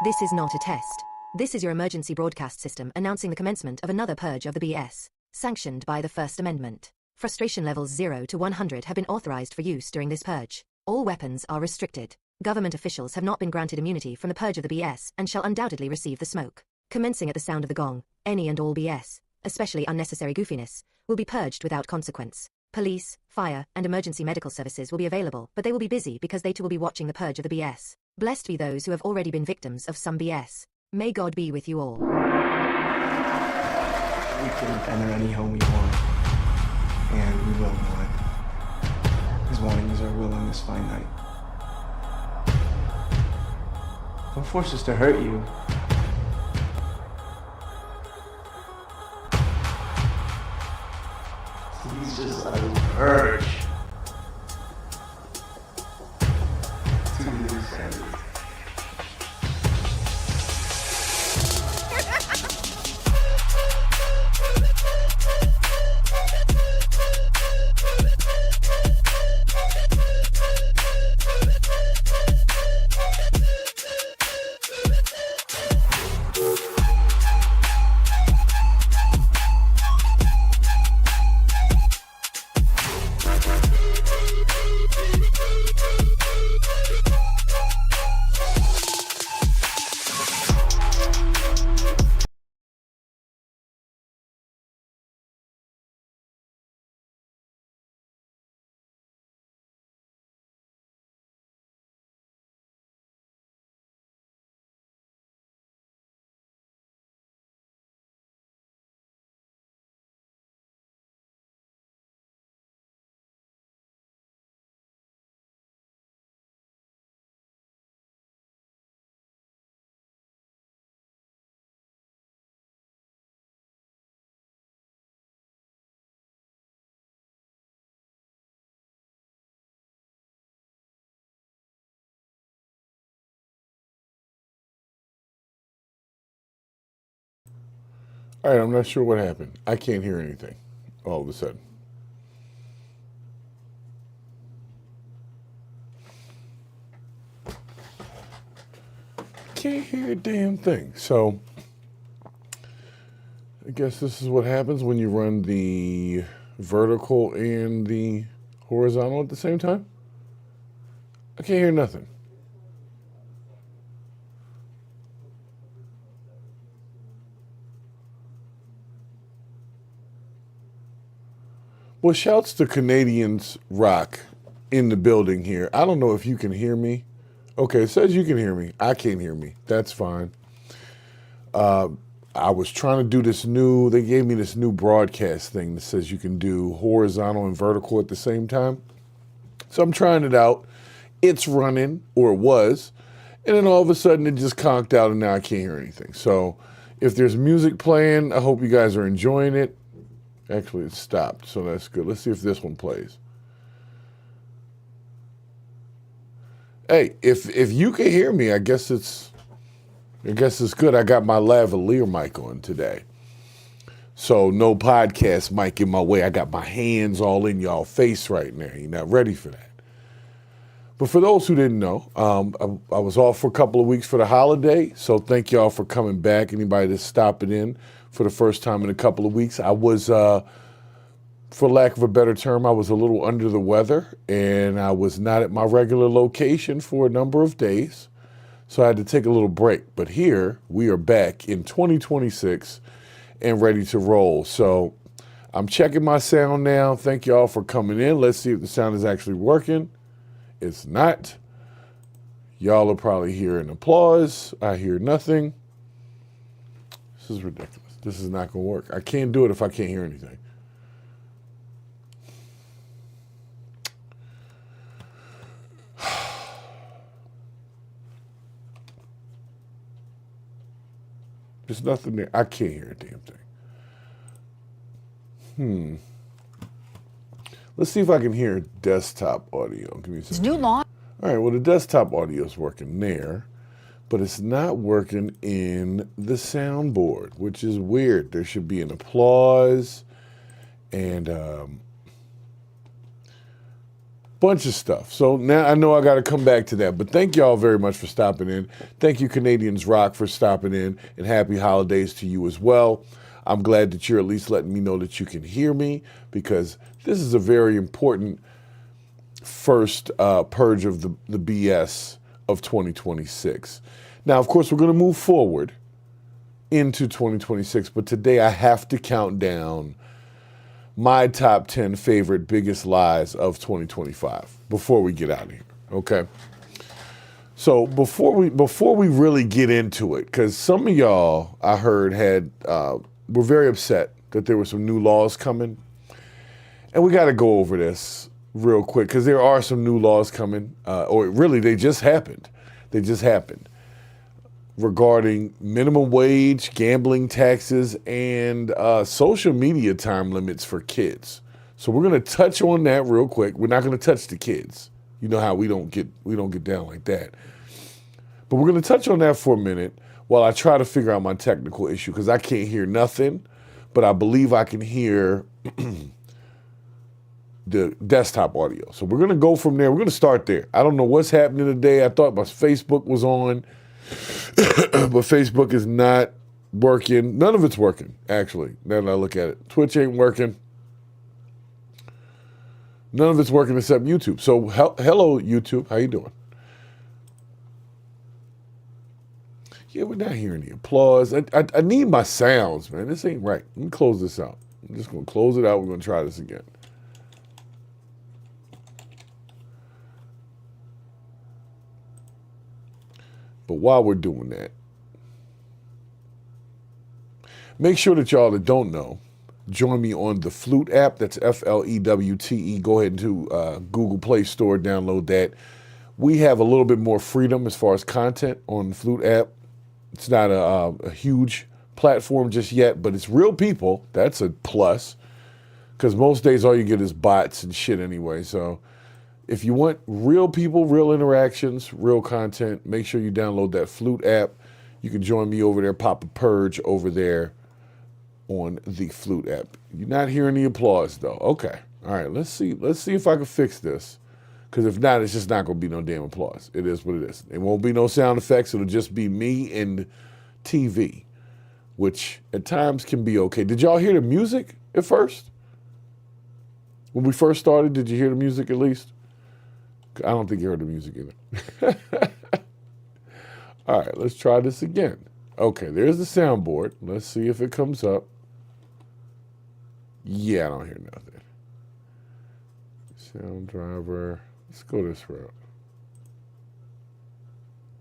This is not a test. This is your emergency broadcast system announcing the commencement of another purge of the BS, sanctioned by the First Amendment. Frustration levels 0 to 100 have been authorized for use during this purge. All weapons are restricted. Government officials have not been granted immunity from the purge of the BS and shall undoubtedly receive the smoke. Commencing at the sound of the gong, any and all BS, especially unnecessary goofiness, will be purged without consequence. Police, fire, and emergency medical services will be available, but they will be busy because they too will be watching the purge of the BS. Blessed be those who have already been victims of some BS. May God be with you all. We can enter any home we want, and we will want. His wanting is our will on this fine night. Don't force us to hurt you. He's just a purge. To the standard. All right, I'm not sure what happened. I can't hear anything all of a sudden. Can't hear a damn thing. So I guess this is what happens when you run the vertical and the horizontal at the same time. I can't hear nothing. Well, shouts to Canadians rock in the building here. I don't know if you can hear me. Okay, it says you can hear me. I can't hear me. That's fine. I was trying to do this new, they gave me this new broadcast thing that says you can do horizontal and vertical at the same time. So I'm trying it out. It's running, or it was. And then all of a sudden it just conked out and now I can't hear anything. So if there's music playing, I hope you guys are enjoying it. Actually, it stopped, so that's good. Let's see if this one plays. Hey, if you can hear me, I guess it's good. I got my lavalier mic on today. So no podcast mic in my way. I got my hands all in y'all face right now. You're not ready for that. But for those who didn't know, I was off for a couple of weeks for the holiday, so thank y'all for coming back. Anybody that's stopping in for the first time in a couple of weeks. I was, for lack of a better term, I was a little under the weather, and I was not at my regular location for a number of days, so I had to take a little break. But here, we are back in 2026, and ready to roll. So I'm checking my sound now. Thank y'all for coming in. Let's see if the sound is actually working. It's not. Y'all are probably hearing applause. I hear nothing. This is ridiculous. This is not going to work. I can't do it if I can't hear anything. There's nothing there. I can't hear a damn thing. Let's see if I can hear desktop audio. Give me a second. New law. All right, well, the desktop audio is working there, but it's not working in the soundboard, which is weird. There should be an applause and bunch of stuff. So now I know I got to come back to that, but thank y'all very much for stopping in. Thank you, Canadians Rock, for stopping in, and happy holidays to you as well. I'm glad that you're at least letting me know that you can hear me, because this is a very important first purge of the BS of 2026. Now, of course, we're going to move forward into 2026, but today I have to count down my top 10 favorite biggest lies of 2025 before we get out of here, okay? So before we really get into it, because some of y'all I heard were very upset that there were some new laws coming, and we got to go over this real quick, because there are some new laws coming, or really they just happened. They just happened regarding minimum wage, gambling taxes, and social media time limits for kids. So we're going to touch on that real quick. We're not going to touch the kids. You know how we don't get down like that. But we're going to touch on that for a minute while I try to figure out my technical issue, because I can't hear nothing, but I believe I can hear the desktop audio. So we're going to go from there. We're going to start there. I don't know what's happening today. I thought my Facebook was on, but Facebook is not working. None of it's working, actually, now that I look at it. Twitch ain't working. None of it's working except YouTube. So hello, YouTube. How you doing? Yeah, we're not hearing the applause. I need my sounds, man. This ain't right. Let me close this out. I'm just going to close it out. We're going to try this again. But while we're doing that, make sure that y'all that don't know, join me on the Flewte app. That's Flewte. Go ahead to Google Play Store, download that. We have a little bit more freedom as far as content on the Flewte app. It's not a huge platform just yet, but it's real people. That's a plus, because most days all you get is bots and shit anyway. So if you want real people, real interactions, real content, make sure you download that Flewte app. You can join me over there, pop a purge over there on the Flewte app. You're not hearing the applause though. Okay. All right, let's see if I can fix this. Because if not, it's just not going to be no damn applause. It is what it is. It won't be no sound effects. It'll just be me and TV, which at times can be okay. Did y'all hear the music at first? When we first started, did you hear the music at least? I don't think you heard the music either. All right, let's try this again. Okay, there's the soundboard. Let's see if it comes up. Yeah, I don't hear nothing. Sound driver. Let's go this route.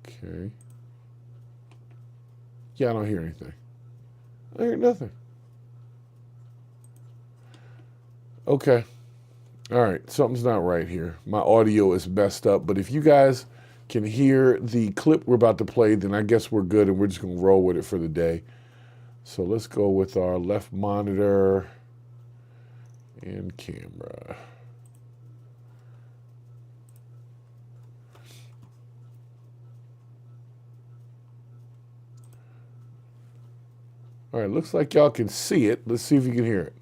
Okay. Yeah, I don't hear anything. I hear nothing. Okay. All right, something's not right here. My audio is messed up, but if you guys can hear the clip we're about to play, then I guess we're good, and we're just going to roll with it for the day. So let's go with our left monitor and camera. All right, looks like y'all can see it. Let's see if you can hear it.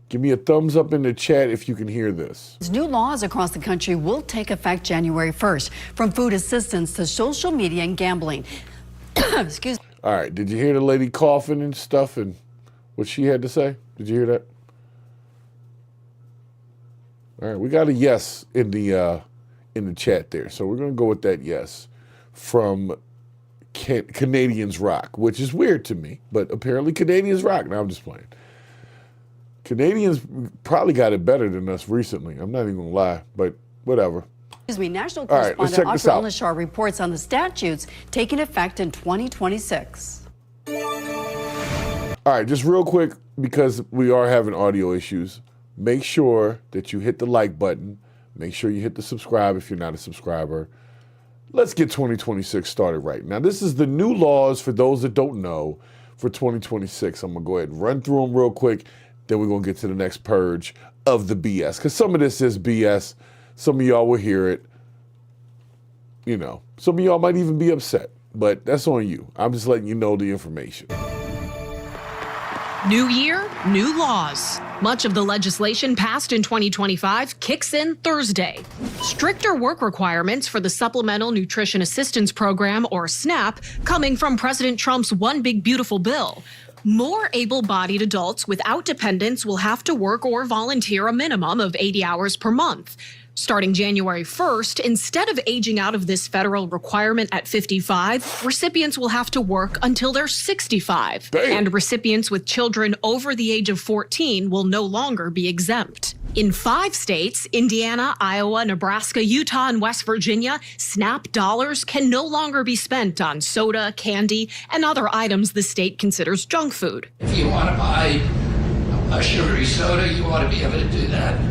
Give me a thumbs up in the chat if you can hear this. New laws across the country will take effect January 1st, from food assistance to social media and gambling. Excuse me. All right, did you hear the lady coughing and stuff and what she had to say? Did you hear that? All right, we got a yes in the chat there, so we're going to go with that yes from Canadians rock, which is weird to me, but apparently Canadians rock. Now I'm just playing. Canadians probably got it better than us recently. I'm not even gonna lie, but whatever. Excuse me, national All right, let's correspondent check this out. Audra Elnishar reports on the statutes taking effect in 2026. All right, just real quick, because we are having audio issues, make sure that you hit the like button. Make sure you hit the subscribe if you're not a subscriber. Let's get 2026 started right now. This is the new laws for those that don't know for 2026. I'm going to go ahead and run through them real quick. Then we're going to get to the next purge of the BS. Because some of this is BS. Some of y'all will hear it. You know, some of y'all might even be upset. But that's on you. I'm just letting you know the information. New year, new laws. Much of the legislation passed in 2025 kicks in Thursday. Stricter work requirements for the Supplemental Nutrition Assistance Program, or SNAP, coming from President Trump's One Big Beautiful Bill. More able-bodied adults without dependents will have to work or volunteer a minimum of 80 hours per month. Starting January 1st, instead of aging out of this federal requirement at 55, recipients will have to work until they're 65. Damn. And recipients with children over the age of 14 will no longer be exempt. In 5 states, Indiana, Iowa, Nebraska, Utah, and West Virginia, SNAP dollars can no longer be spent on soda, candy, and other items the state considers junk food. If you want to buy a sugary soda, you ought to be able to do that.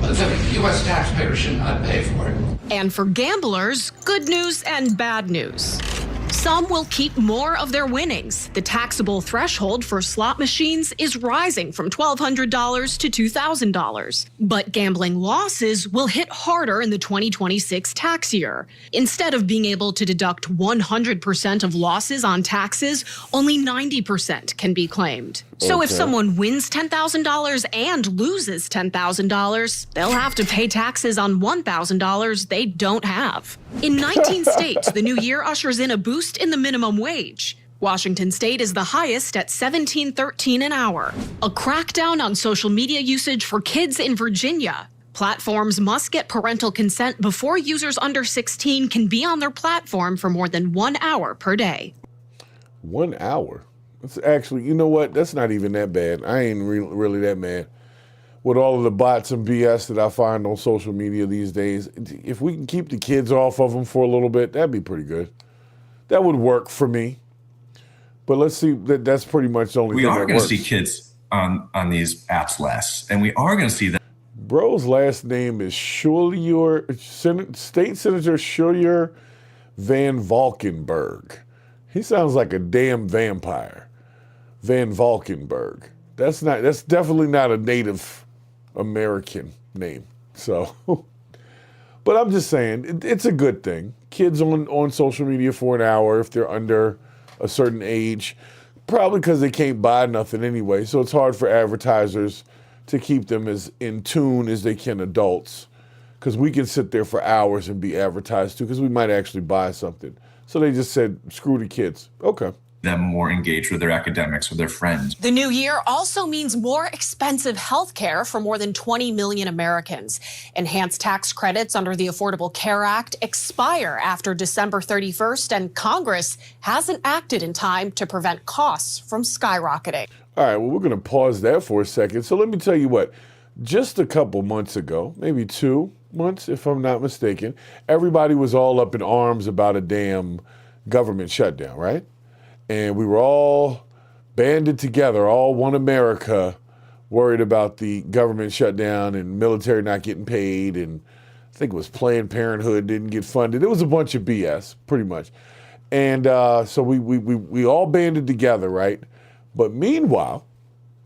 But the U.S. taxpayer should not pay for it. And for gamblers, good news and bad news. Some will keep more of their winnings. The taxable threshold for slot machines is rising from $1,200 to $2,000. But gambling losses will hit harder in the 2026 tax year. Instead of being able to deduct 100% of losses on taxes, only 90% can be claimed. So if someone wins $10,000 and loses $10,000, they'll have to pay taxes on $1,000 they don't have. In 19 states, the new year ushers in a boost in the minimum wage. Washington state is the highest at $17.13 an hour. A crackdown on social media usage for kids in Virginia. Platforms must get parental consent before users under 16 can be on their platform for more than 1 hour per day. 1 hour? That's actually, you know what? That's not even that bad. I ain't really that mad. With all of the bots and BS that I find on social media these days, if we can keep the kids off of them for a little bit, that'd be pretty good. That would work for me. But let's see, that's pretty much the only thing that works. We are going to see kids on these apps less, and we are going to see that. Bro's last name is State Senator Schuyler Van Valkenburg. He sounds like a damn vampire. Van Valkenburg. That's definitely not a Native American name. So, but I'm just saying, it's a good thing. Kids on social media for an hour if they're under a certain age, probably because they can't buy nothing anyway. So it's hard for advertisers to keep them as in tune as they can adults, because we can sit there for hours and be advertised to because we might actually buy something. So they just said, screw the kids. Okay. Them more engaged with their academics, with their friends. The new year also means more expensive health care for more than 20 million Americans. Enhanced tax credits under the Affordable Care Act expire after December 31st, and Congress hasn't acted in time to prevent costs from skyrocketing. All right, well, we're going to pause that for a second. So let me tell you what, just a couple months ago, maybe 2 months, if I'm not mistaken, everybody was all up in arms about a damn government shutdown, right? And we were all banded together, all one America, worried about the government shutdown and military not getting paid. And I think it was Planned Parenthood didn't get funded. It was a bunch of BS, pretty much. And so we all banded together, right? But meanwhile,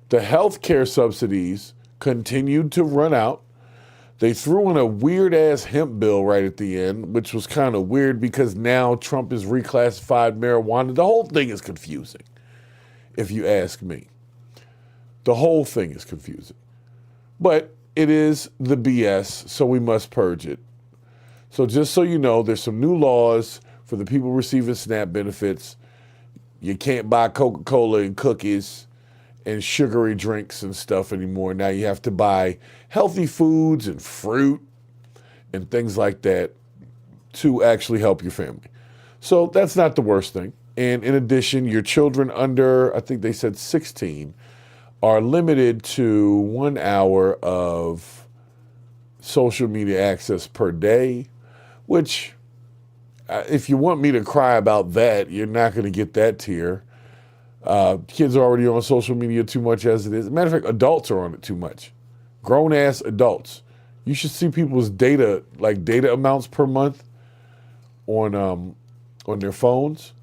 the health care subsidies continued to run out. They threw in a weird-ass hemp bill right at the end, which was kind of weird because now Trump has reclassified marijuana. The whole thing is confusing, if you ask me. The whole thing is confusing. But it is the BS, so we must purge it. So just so you know, there's some new laws for the people receiving SNAP benefits. You can't buy Coca-Cola and cookies and sugary drinks and stuff anymore. Now you have to buy healthy foods and fruit and things like that to actually help your family. So that's not the worst thing. And in addition, your children under, I think they said 16, are limited to 1 hour of social media access per day, which if you want me to cry about that, you're not going to get that tier. Kids are already on social media too much as it is. As a matter of fact, adults are on it too much. Grown-ass adults. You should see people's data amounts per month on their phones,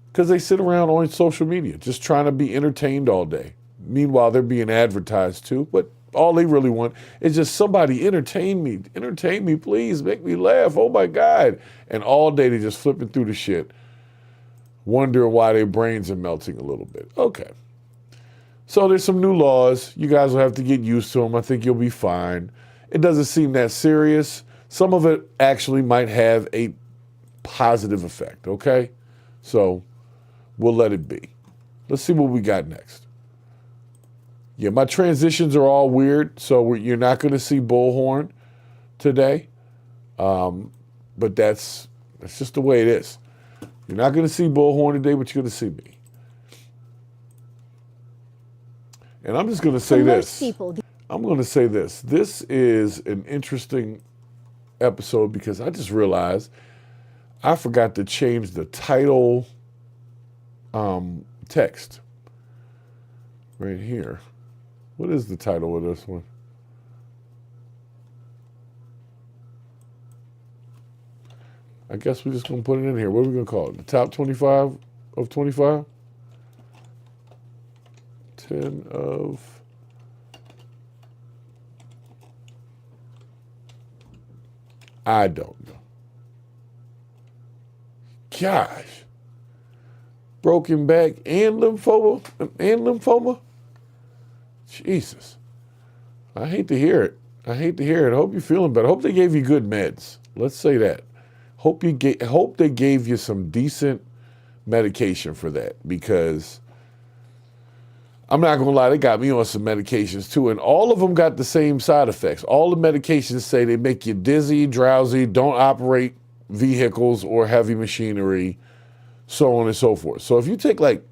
because they sit around on social media just trying to be entertained all day. Meanwhile, they're being advertised to, but all they really want is just somebody entertain me, please, make me laugh, oh my God. And all day they just flipping through the shit, wondering why their brains are melting a little bit. Okay. So there's some new laws. You guys will have to get used to them. I think you'll be fine. It doesn't seem that serious. Some of it actually might have a positive effect, okay? So we'll let it be. Let's see what we got next. Yeah, my transitions are all weird, so you're not going to see Bullhorn today. But that's just the way it is. You're not going to see Bullhorn today, but you're going to see me. And I'm just going to say this. I'm going to say this. This is an interesting episode because I just realized I forgot to change the title text right here. What is the title of this one? I guess we're just going to put it in here. What are we going to call it? The top 25 of 25? 10 of... I don't know. Gosh. Broken back and lymphoma? Jesus. I hate to hear it. I hope you're feeling better. I hope they gave you good meds. Let's say that. Hope they gave you some decent medication for that, because I'm not gonna lie, they got me on some medications too, and all of them got the same side effects. All the medications say they make you dizzy, drowsy, don't operate vehicles or heavy machinery, so on and so forth. So if you take like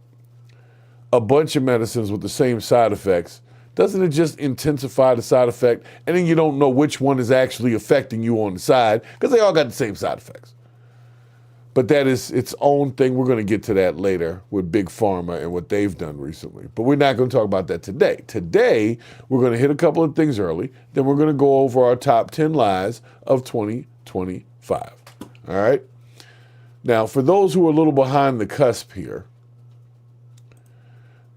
a bunch of medicines with the same side effects, doesn't it just intensify the side effect? And then you don't know which one is actually affecting you on the side, because they all got the same side effects. But that is its own thing. We're going to get to that later with Big Pharma and what they've done recently. But we're not going to talk about that today. Today, we're going to hit a couple of things early. Then we're going to go over our top 10 lies of 2025. All right? Now, for those who are a little behind the cusp here,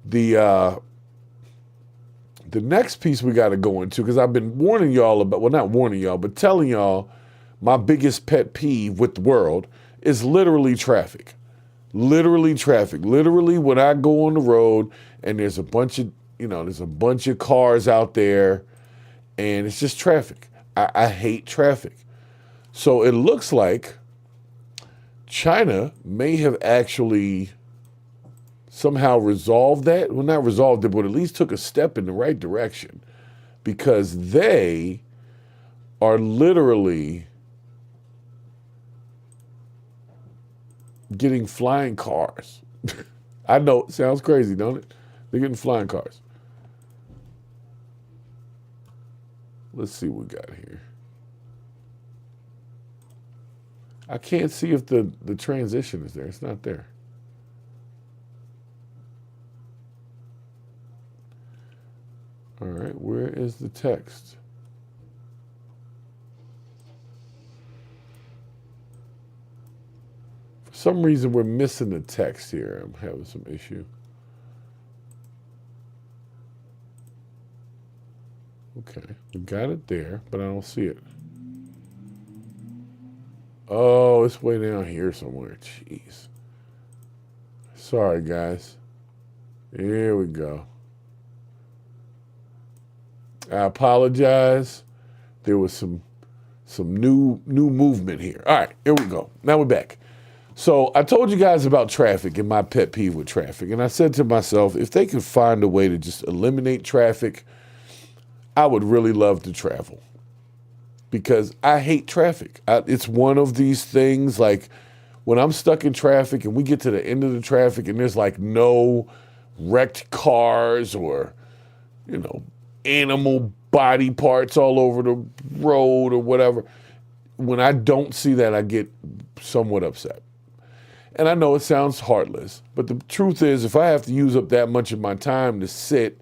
the next piece we got to go into, because I've been warning y'all about, well, not warning y'all, but telling y'all my biggest pet peeve with the world is literally traffic. Literally traffic. Literally when I go on the road and there's a bunch of cars out there and it's just traffic. I hate traffic. So it looks like China may have actually somehow resolved that. Well, not resolved it, but at least took a step in the right direction, because they are literally getting flying cars. I know, it sounds crazy, don't it? They're getting flying cars. Let's see what we got here. I can't see if the transition is there. It's not there. All right, where is the text? For some reason, we're missing the text here. I'm having some issue. Okay, we got it there, but I don't see it. Oh, it's way down here somewhere. Jeez. Sorry, guys. Here we go. I apologize. There was some new movement here. All right, here we go. Now we're back. So I told you guys about traffic and my pet peeve with traffic. And I said to myself, if they could find a way to just eliminate traffic, I would really love to travel, because I hate traffic. It's one of these things, like when I'm stuck in traffic and we get to the end of the traffic and there's like no wrecked cars or, you know, animal body parts all over the road or whatever, when I don't see that, I get somewhat upset. And I know it sounds heartless, but the truth is, if I have to use up that much of my time to sit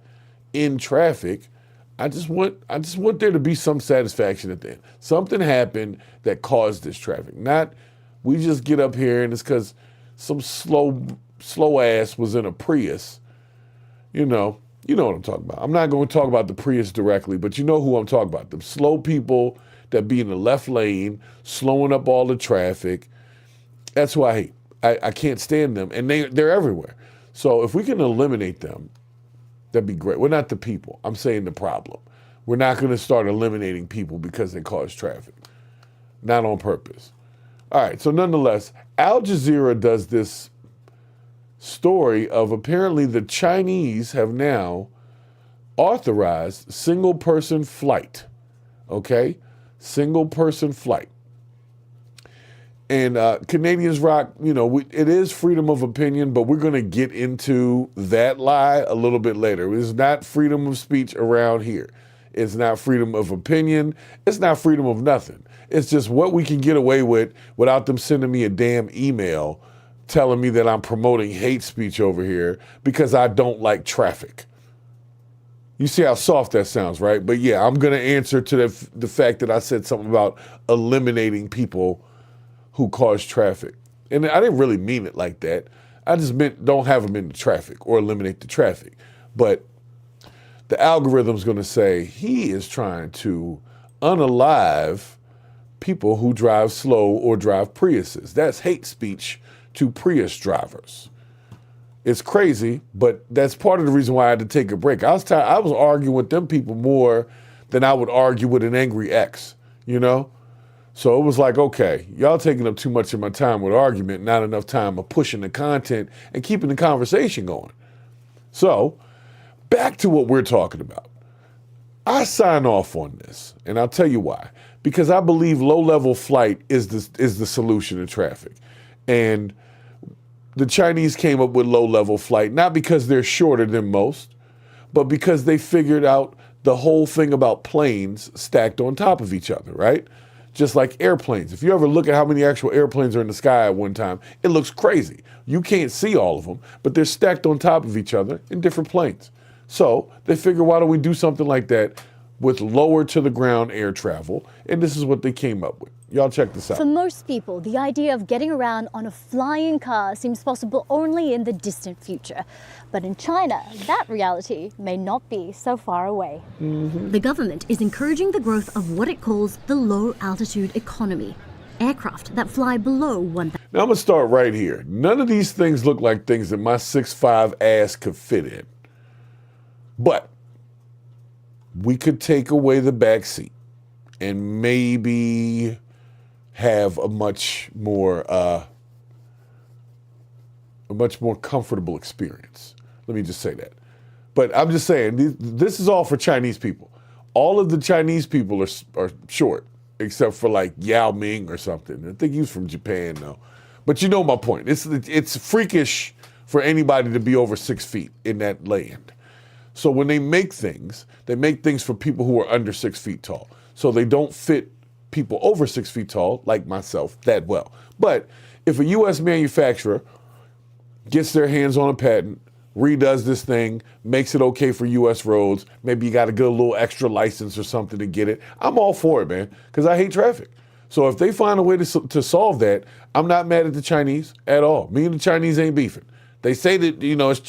in traffic, I just want there to be some satisfaction at the end. Something happened that caused this traffic. Not we just get up here and it's because some slow ass was in a Prius. You know what I'm talking about. I'm not going to talk about the Prius directly, but you know who I'm talking about. The slow people that be in the left lane, slowing up all the traffic. That's who I hate. I can't stand them, and they're everywhere. So if we can eliminate them, that'd be great. We're not the people. I'm saying the problem. We're not going to start eliminating people because they cause traffic. Not on purpose. All right, so nonetheless, Al Jazeera does this story of apparently the Chinese have now authorized single-person flight, okay? Single-person flight. And Canadians rock, it is freedom of opinion, but we're going to get into that lie a little bit later. It's not freedom of speech around here. It's not freedom of opinion. It's not freedom of nothing. It's just what we can get away with without them sending me a damn email telling me that I'm promoting hate speech over here because I don't like traffic. You see how soft that sounds, right? But yeah, I'm going to answer to the fact that I said something about eliminating people who cause traffic. And I didn't really mean it like that. I just meant don't have them in the traffic or eliminate the traffic. But the algorithm's going to say he is trying to unalive people who drive slow or drive Priuses. That's hate speech to Prius drivers. It's crazy, but that's part of the reason why I had to take a break. I was arguing with them people more than I would argue with an angry ex, So it was like, okay, y'all taking up too much of my time with argument, not enough time of pushing the content and keeping the conversation going. So back to what we're talking about. I sign off on this, and I'll tell you why. Because I believe low-level flight is the solution to traffic. And the Chinese came up with low-level flight, not because they're shorter than most, but because they figured out the whole thing about planes stacked on top of each other, right? Just like airplanes. If you ever look at how many actual airplanes are in the sky at one time, it looks crazy. You can't see all of them, but they're stacked on top of each other in different planes. So they figure, why don't we do something like that with lower to the ground air travel? And this is what they came up with. Y'all check this out. For most people, the idea of getting around on a flying car seems possible only in the distant future. But in China, that reality may not be so far away. The government is encouraging the growth of what it calls the low-altitude economy, aircraft that fly below 1,000. Now I'm going to start right here. None of these things look like things that my 6'5" ass could fit in. But we could take away the back seat and maybe have a much more comfortable experience. Let me just say that. But I'm just saying, this is all for Chinese people. All of the Chinese people are short, except for like Yao Ming or something. I think he's from Japan though. But you know my point. It's freakish for anybody to be over 6 feet in that land. So when they make things for people who are under 6 feet tall. So they don't fit people over 6 feet tall, like myself, that well. But if a U.S. manufacturer gets their hands on a patent, redoes this thing, makes it okay for U.S. roads, maybe you got to get a little extra license or something to get it, I'm all for it, man, because I hate traffic. So if they find a way to solve that, I'm not mad at the Chinese at all. Me and the Chinese ain't beefing. They say that, it's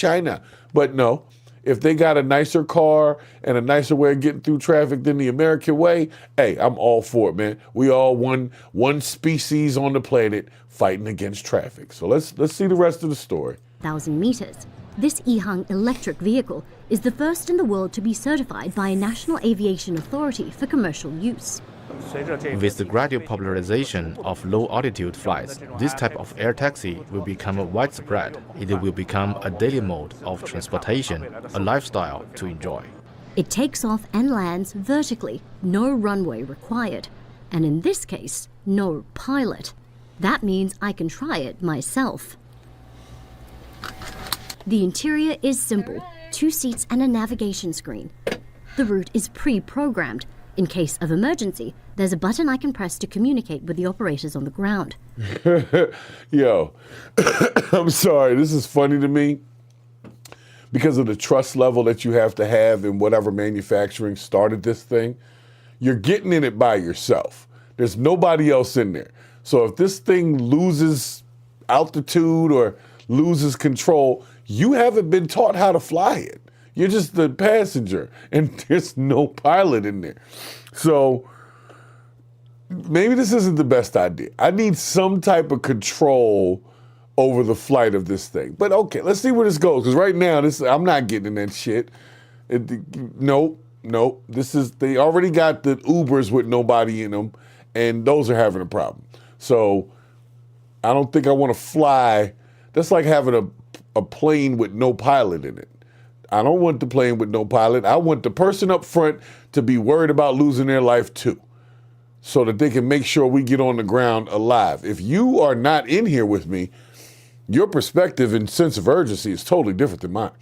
China. But no, if they got a nicer car and a nicer way of getting through traffic than the American way, hey, I'm all for it, man. We all one species on the planet fighting against traffic. So let's see the rest of the story. 1,000 meters. This EHang electric vehicle is the first in the world to be certified by a national aviation authority for commercial use. With the gradual popularization of low-altitude flights, this type of air taxi will become widespread. It will become a daily mode of transportation, a lifestyle to enjoy. It takes off and lands vertically, no runway required. And in this case, no pilot. That means I can try it myself. The interior is simple, 2 seats and a navigation screen. The route is pre-programmed. In case of emergency, there's a button I can press to communicate with the operators on the ground. Yo, I'm sorry, this is funny to me because of the trust level that you have to have in whatever manufacturing started this thing. You're getting in it by yourself. There's nobody else in there. So if this thing loses altitude or loses control, you haven't been taught how to fly it. You're just the passenger, and there's no pilot in there. So maybe this isn't the best idea. I need some type of control over the flight of this thing. But okay, let's see where this goes. Because right now, I'm not getting in that shit. Nope. They already got the Ubers with nobody in them, and those are having a problem. So I don't think I want to fly. That's like having a plane with no pilot in it. I don't want the plane with no pilot. I want the person up front to be worried about losing their life too, so that they can make sure we get on the ground alive. If you are not in here with me, your perspective and sense of urgency is totally different than mine.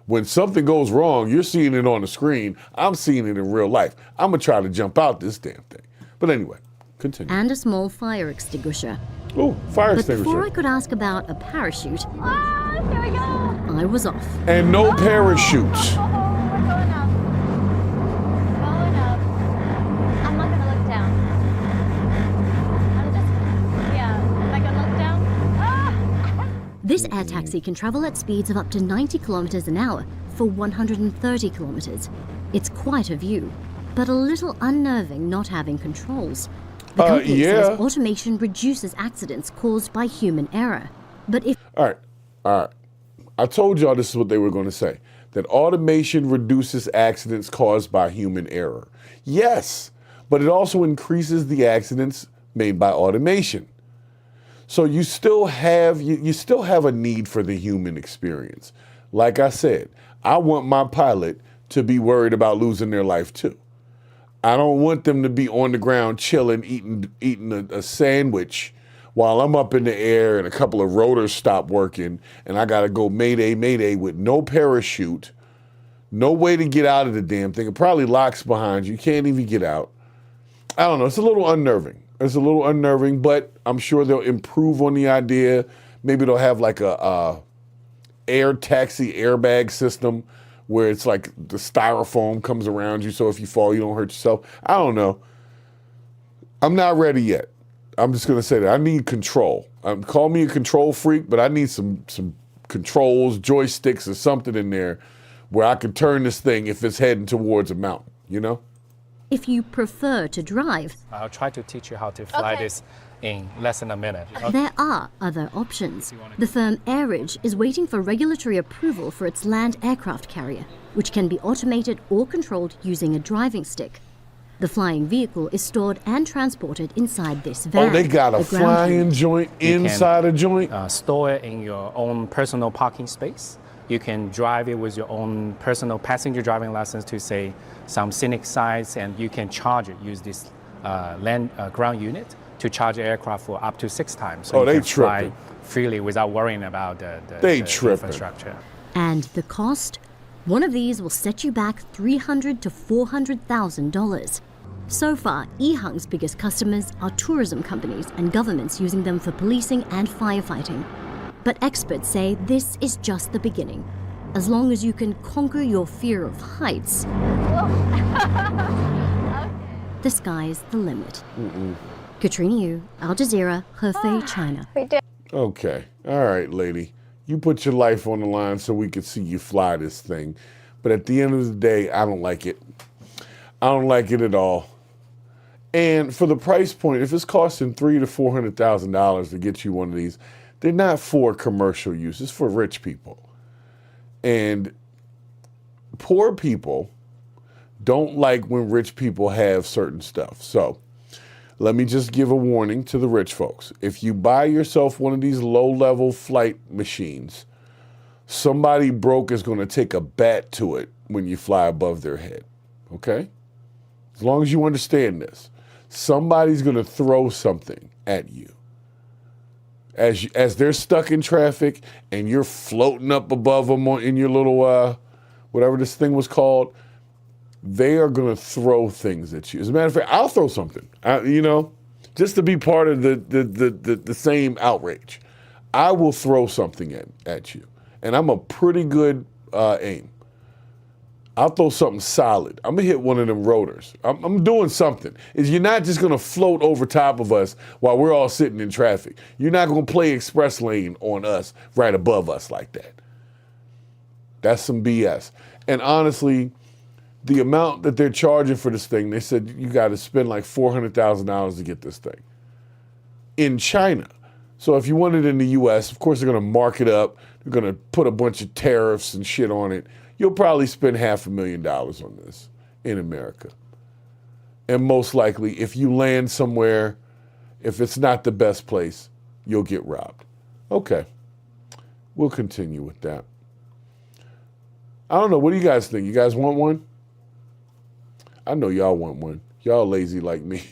When something goes wrong, you're seeing it on the screen. I'm seeing it in real life. I'm going to try to jump out this damn thing. But anyway, continue. And a small fire extinguisher. Oh, fire But extinguisher. before I could ask about a parachute, Here we go. I was off. And no parachutes. We're going up. Going up. I'm not gonna look down. Am I gonna look down? Ah! This air taxi can travel at speeds of up to 90 kilometers an hour for 130 kilometers. It's quite a view, but a little unnerving not having controls. The company says automation reduces accidents caused by human error. But if... All right. I told y'all this is what they were going to say, that automation reduces accidents caused by human error. Yes, but it also increases the accidents made by automation. So you still have a need for the human experience. Like I said, I want my pilot to be worried about losing their life too. I don't want them to be on the ground chilling, eating a sandwich while I'm up in the air and a couple of rotors stop working and I gotta go mayday, mayday with no parachute, no way to get out of the damn thing. It probably locks behind you. You can't even get out. I don't know. It's a little unnerving. But I'm sure they'll improve on the idea. Maybe they'll have like a air taxi airbag system where it's like the styrofoam comes around you, so if you fall, you don't hurt yourself. I don't know. I'm not ready yet. I'm just gonna say that I need control. Call me a control freak, but I need some controls, joysticks, or something in there where I can turn this thing if it's heading towards a mountain. You know? If you prefer to drive, I'll try to teach you how to fly this in less than a minute. there are other options. The firm AirRidge is waiting for regulatory approval for its land aircraft carrier, which can be automated or controlled using a driving stick. The flying vehicle is stored and transported inside this van. Oh, they got a flying joint inside a joint? Store it in your own personal parking space. You can drive it with your own personal passenger driving license to, say, some scenic sites, and you can charge it, use this ground unit to charge the aircraft for up to 6 times. So you can fly freely without worrying about the infrastructure. And the cost? One of these will set you back $300,000 to $400,000. So far, EHang's biggest customers are tourism companies and governments using them for policing and firefighting. But experts say this is just the beginning. As long as you can conquer your fear of heights, the sky's the limit. Katrina Yu, Al Jazeera, Hefei, China. Okay. All right, lady. You put your life on the line so we could see you fly this thing. But at the end of the day, I don't like it. I don't like it at all. And for the price point, if it's costing $300,000 to $400,000 to get you one of these, they're not for commercial use. It's for rich people. And poor people don't like when rich people have certain stuff. So let me just give a warning to the rich folks. If you buy yourself one of these low-level flight machines, somebody broke is going to take a bat to it when you fly above their head, okay? As long as you understand this, somebody's going to throw something at you as they're stuck in traffic and you're floating up above them in your little, whatever this thing was called, they are going to throw things at you. As a matter of fact, I'll throw something, just to be part of the same outrage. I will throw something at you. And I'm a pretty good aim. I'll throw something solid. I'm going to hit one of them rotors. I'm doing something. You're not just going to float over top of us while we're all sitting in traffic. You're not going to play express lane on us right above us like that. That's some BS. And honestly, the amount that they're charging for this thing, they said you got to spend like $400,000 to get this thing in China. So if you want it in the U.S., of course, they're going to mark it up. They're going to put a bunch of tariffs and shit on it. You'll probably spend $500,000 on this in America. And most likely, if you land somewhere, if it's not the best place, you'll get robbed. Okay, we'll continue with that. I don't know, what do you guys think? You guys want one? I know y'all want one. Y'all lazy like me.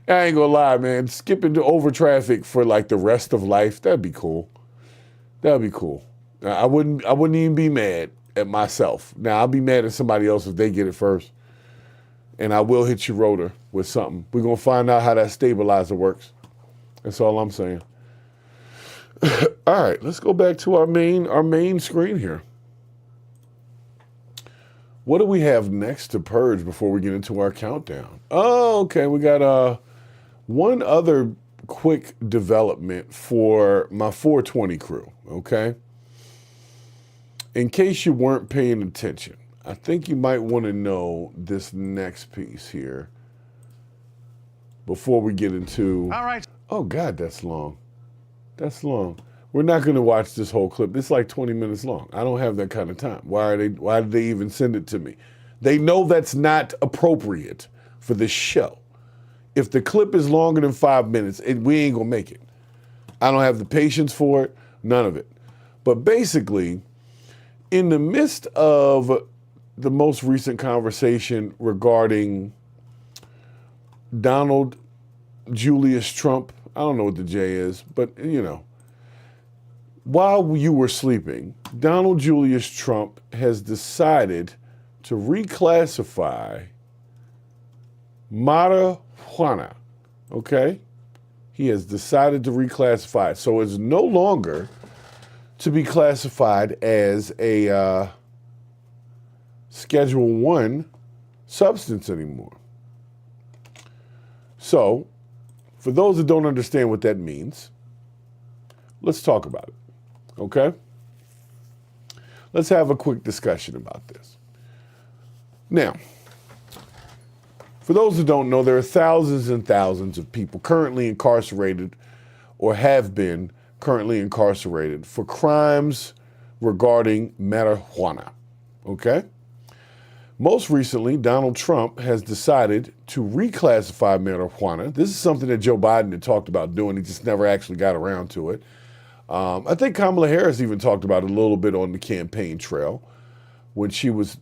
I ain't gonna lie, man. Skipping to over traffic for like the rest of life, that'd be cool. That'd be cool. I wouldn't even be mad at myself. Now, I'll be mad at somebody else if they get it first. And I will hit your rotor with something. We're going to find out how that stabilizer works. That's all I'm saying. All right, let's go back to our main screen here. What do we have next to Purge before we get into our countdown? Oh, okay, we got one other quick development for my 420 crew, okay? In case you weren't paying attention, I think you might want to know this next piece here before we get into... All right. Oh, God, that's long. That's long. We're not going to watch this whole clip. It's like 20 minutes long. I don't have that kind of time. Why did they even send it to me? They know that's not appropriate for this show. If the clip is longer than 5 minutes, we ain't going to make it. I don't have the patience for it, none of it. But basically, in the midst of the most recent conversation regarding Donald Julius Trump, I don't know what the J is, but while you were sleeping, Donald Julius Trump has decided to reclassify marijuana, okay? He has decided to reclassify it. So it's no longer to be classified as a Schedule 1 substance anymore. So, for those that don't understand what that means, let's talk about it, okay? Let's have a quick discussion about this. Now, for those who don't know, there are thousands and thousands of people currently incarcerated or have been currently incarcerated for crimes regarding marijuana, okay? Most recently, Donald Trump has decided to reclassify marijuana. This is something that Joe Biden had talked about doing. He just never actually got around to it. I think Kamala Harris even talked about it a little bit on the campaign trail when she was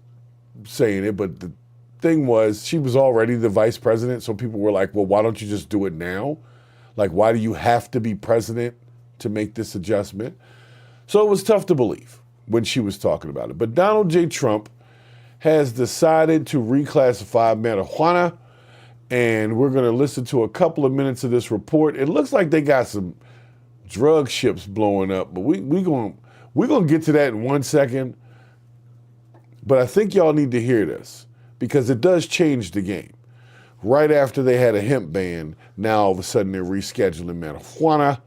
saying it, but the thing was she was already the vice president, so people were like, well, why don't you just do it now? Like, why do you have to be president to make this adjustment? So it was tough to believe when she was talking about it. But Donald J. Trump has decided to reclassify marijuana, and we're going to listen to a couple of minutes of this report. It looks like they got some drug ships blowing up, but we're going to get to that in 1 second. But I think y'all need to hear this because it does change the game. Right after they had a hemp ban, now all of a sudden they're rescheduling marijuana,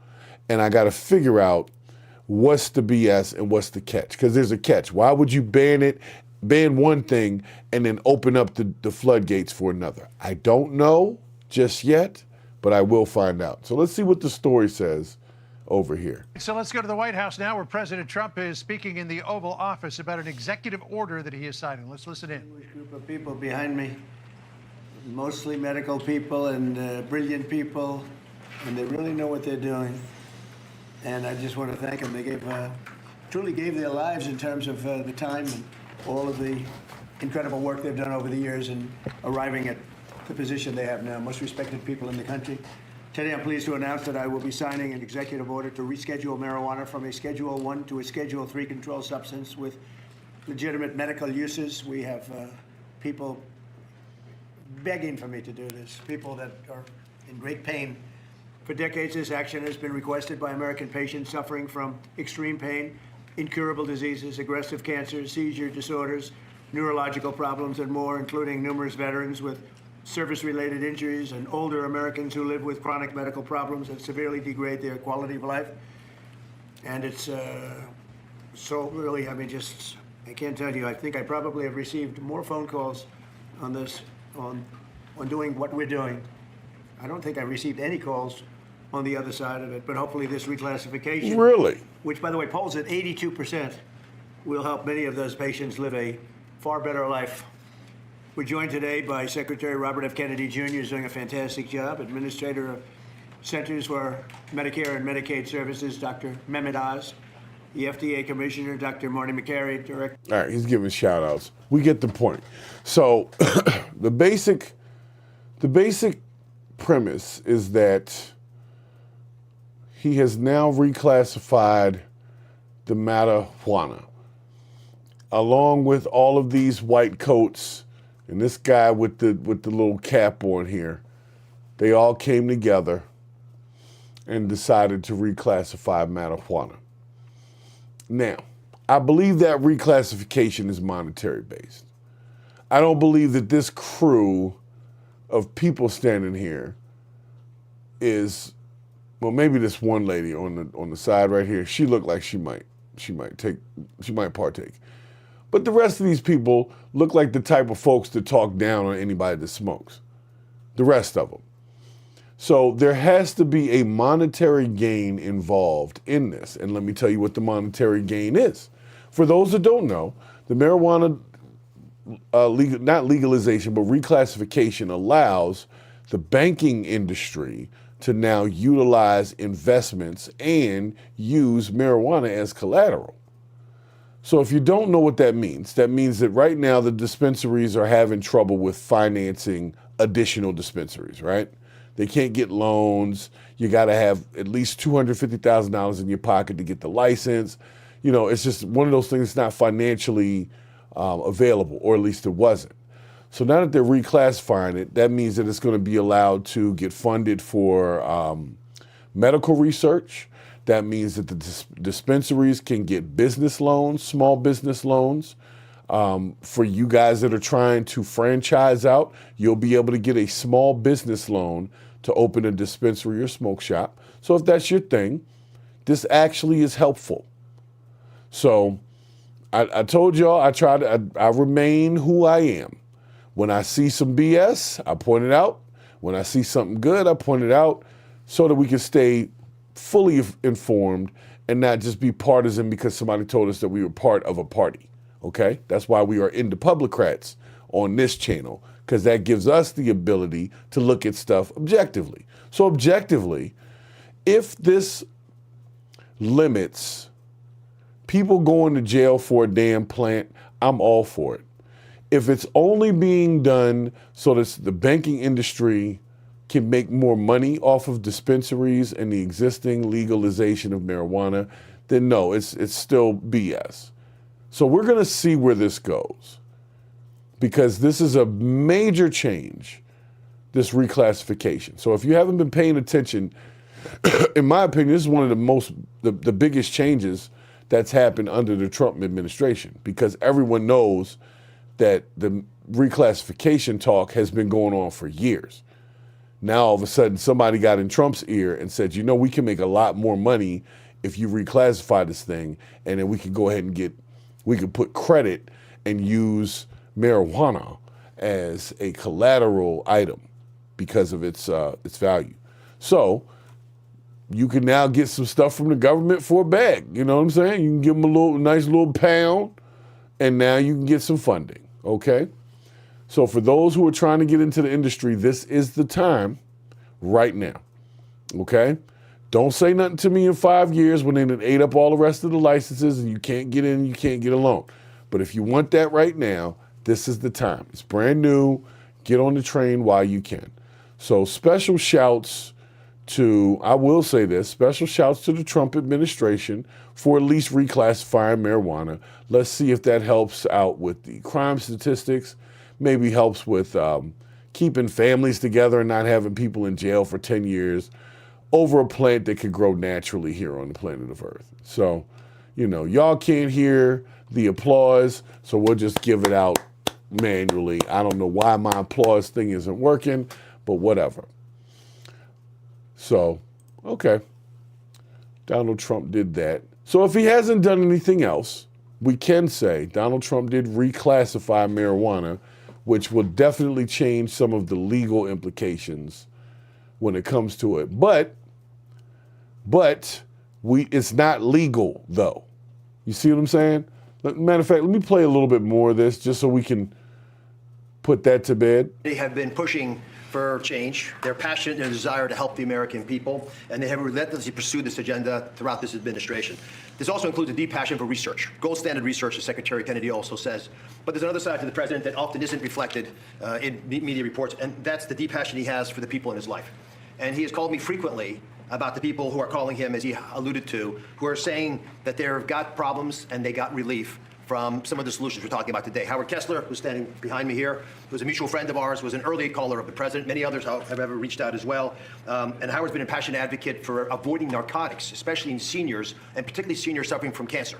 and I got to figure out what's the BS and what's the catch, because there's a catch. Why would you ban one thing and then open up the floodgates for another? I don't know just yet, but I will find out. So let's see what the story says over here. So let's go to the White House now, where President Trump is speaking in the Oval Office about an executive order that he is signing. Let's listen in. A group of people behind me, mostly medical people and brilliant people, and they really know what they're doing. And I just want to thank them. They truly gave their lives in terms of the time and all of the incredible work they've done over the years in arriving at the position they have now. Most respected people in the country. Today, I'm pleased to announce that I will be signing an executive order to reschedule marijuana from a Schedule 1 to a Schedule 3 controlled substance with legitimate medical uses. We have people begging for me to do this, people that are in great pain. For decades, this action has been requested by American patients suffering from extreme pain, incurable diseases, aggressive cancers, seizure disorders, neurological problems, and more, including numerous veterans with service-related injuries and older Americans who live with chronic medical problems that severely degrade their quality of life. And it's so really, I mean, just, I can't tell you, I think I probably have received more phone calls on this, on doing what we're doing. I don't think I received any calls on the other side of it, but hopefully this reclassification, really, which by the way polls at 82%, will help many of those patients live a far better life. We're joined today by Secretary Robert F. Kennedy Jr., who's doing a fantastic job, Administrator of Centers for Medicare and Medicaid Services, Dr. Mehmet Oz, the FDA Commissioner, Dr. Marty McCary, Director. All right, he's giving shout outs. We get the point. So the basic premise is that he has now reclassified the marijuana, along with all of these white coats and this guy with the little cap on here. They all came together and decided to reclassify marijuana. Now, I believe that reclassification is monetary based. I don't believe that this crew of people standing here is, well, maybe this one lady on the side right here, she looked like she might partake. But the rest of these people look like the type of folks that talk down on anybody that smokes. The rest of them. So there has to be a monetary gain involved in this. And let me tell you what the monetary gain is. For those that don't know, the marijuana, not legalization, but reclassification allows the banking industry to now utilize investments and use marijuana as collateral. So if you don't know what that means that right now the dispensaries are having trouble with financing additional dispensaries, right? They can't get loans. You got to have at least $250,000 in your pocket to get the license. You know, it's just one of those things that's not financially available, or at least it wasn't. So now that they're reclassifying it, that means that it's going to be allowed to get funded for medical research. That means that the dispensaries can get business loans, small business loans. For you guys that are trying to franchise out, you'll be able to get a small business loan to open a dispensary or smoke shop. So if that's your thing, this actually is helpful. So I told y'all I remain who I am. When I see some BS, I point it out. When I see something good, I point it out so that we can stay fully informed and not just be partisan because somebody told us that we were part of a party, okay? That's why we are into Publicrats on this channel, because that gives us the ability to look at stuff objectively. So objectively, if this limits people going to jail for a damn plant, I'm all for it. If it's only being done so that the banking industry can make more money off of dispensaries and the existing legalization of marijuana, then no, it's still BS. So we're going to see where this goes, because this is a major change, this reclassification. So if you haven't been paying attention, in my opinion, this is one of the biggest changes that's happened under the Trump administration, because everyone knows that the reclassification talk has been going on for years. Now, all of a sudden, somebody got in Trump's ear and said, you know, we can make a lot more money if you reclassify this thing, and then we can go ahead and we can put credit and use marijuana as a collateral item because of its value. So you can now get some stuff from the government for a bag. You know what I'm saying? You can give them a nice little pound, and now you can get some funding, okay? So for those who are trying to get into the industry, this is the time right now, okay? Don't say nothing to me in 5 years when they ate up all the rest of the licenses and you can't get in, you can't get a loan. But if you want that right now, this is the time. It's brand new. Get on the train while you can. So special shouts I will say this, special shouts to the Trump administration for at least reclassifying marijuana. Let's see if that helps out with the crime statistics, maybe helps with keeping families together and not having people in jail for 10 years over a plant that could grow naturally here on the planet of Earth. So, y'all can't hear the applause, so we'll just give it out manually. I don't know why my applause thing isn't working, but whatever. So, okay. Donald Trump did that. So if he hasn't done anything else, we can say Donald Trump did reclassify marijuana, which will definitely change some of the legal implications when it comes to it. But it's not legal, though. You see what I'm saying? Matter of fact, let me play a little bit more of this just so we can put that to bed. They have been pushing for change. They're passionate in their desire to help the American people, and they have relentlessly pursued this agenda throughout this administration. This also includes a deep passion for research, gold standard research, as Secretary Kennedy also says. But there's another side to the president that often isn't reflected in media reports, and that's the deep passion he has for the people in his life. And he has called me frequently about the people who are calling him, as he alluded to, who are saying that they've got problems and they got relief from some of the solutions we're talking about today. Howard Kessler, who's standing behind me here, who's a mutual friend of ours, was an early caller of the president. Many others have ever reached out as well. And Howard's been a passionate advocate for avoiding narcotics, especially in seniors, and particularly seniors suffering from cancer.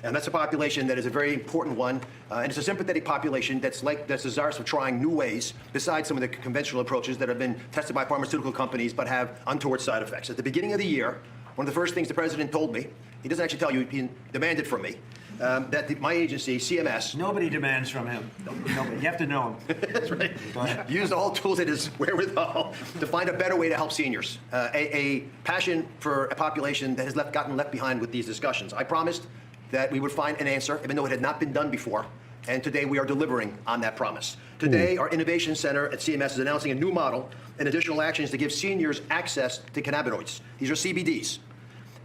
And that's a population that is a very important one, and it's a sympathetic population that's desirous of trying new ways besides some of the conventional approaches that have been tested by pharmaceutical companies but have untoward side effects. At the beginning of the year, one of the first things the president told me, he doesn't actually tell you, he demanded from me, that my agency, CMS... Nobody demands from him. Nobody. You have to know him. That's right. Use all tools at his wherewithal to find a better way to help seniors. A passion for a population that has gotten left behind with these discussions. I promised that we would find an answer, even though it had not been done before. And today we are delivering on that promise. Today, our Innovation Center at CMS is announcing a new model and additional actions to give seniors access to cannabinoids. These are CBDs.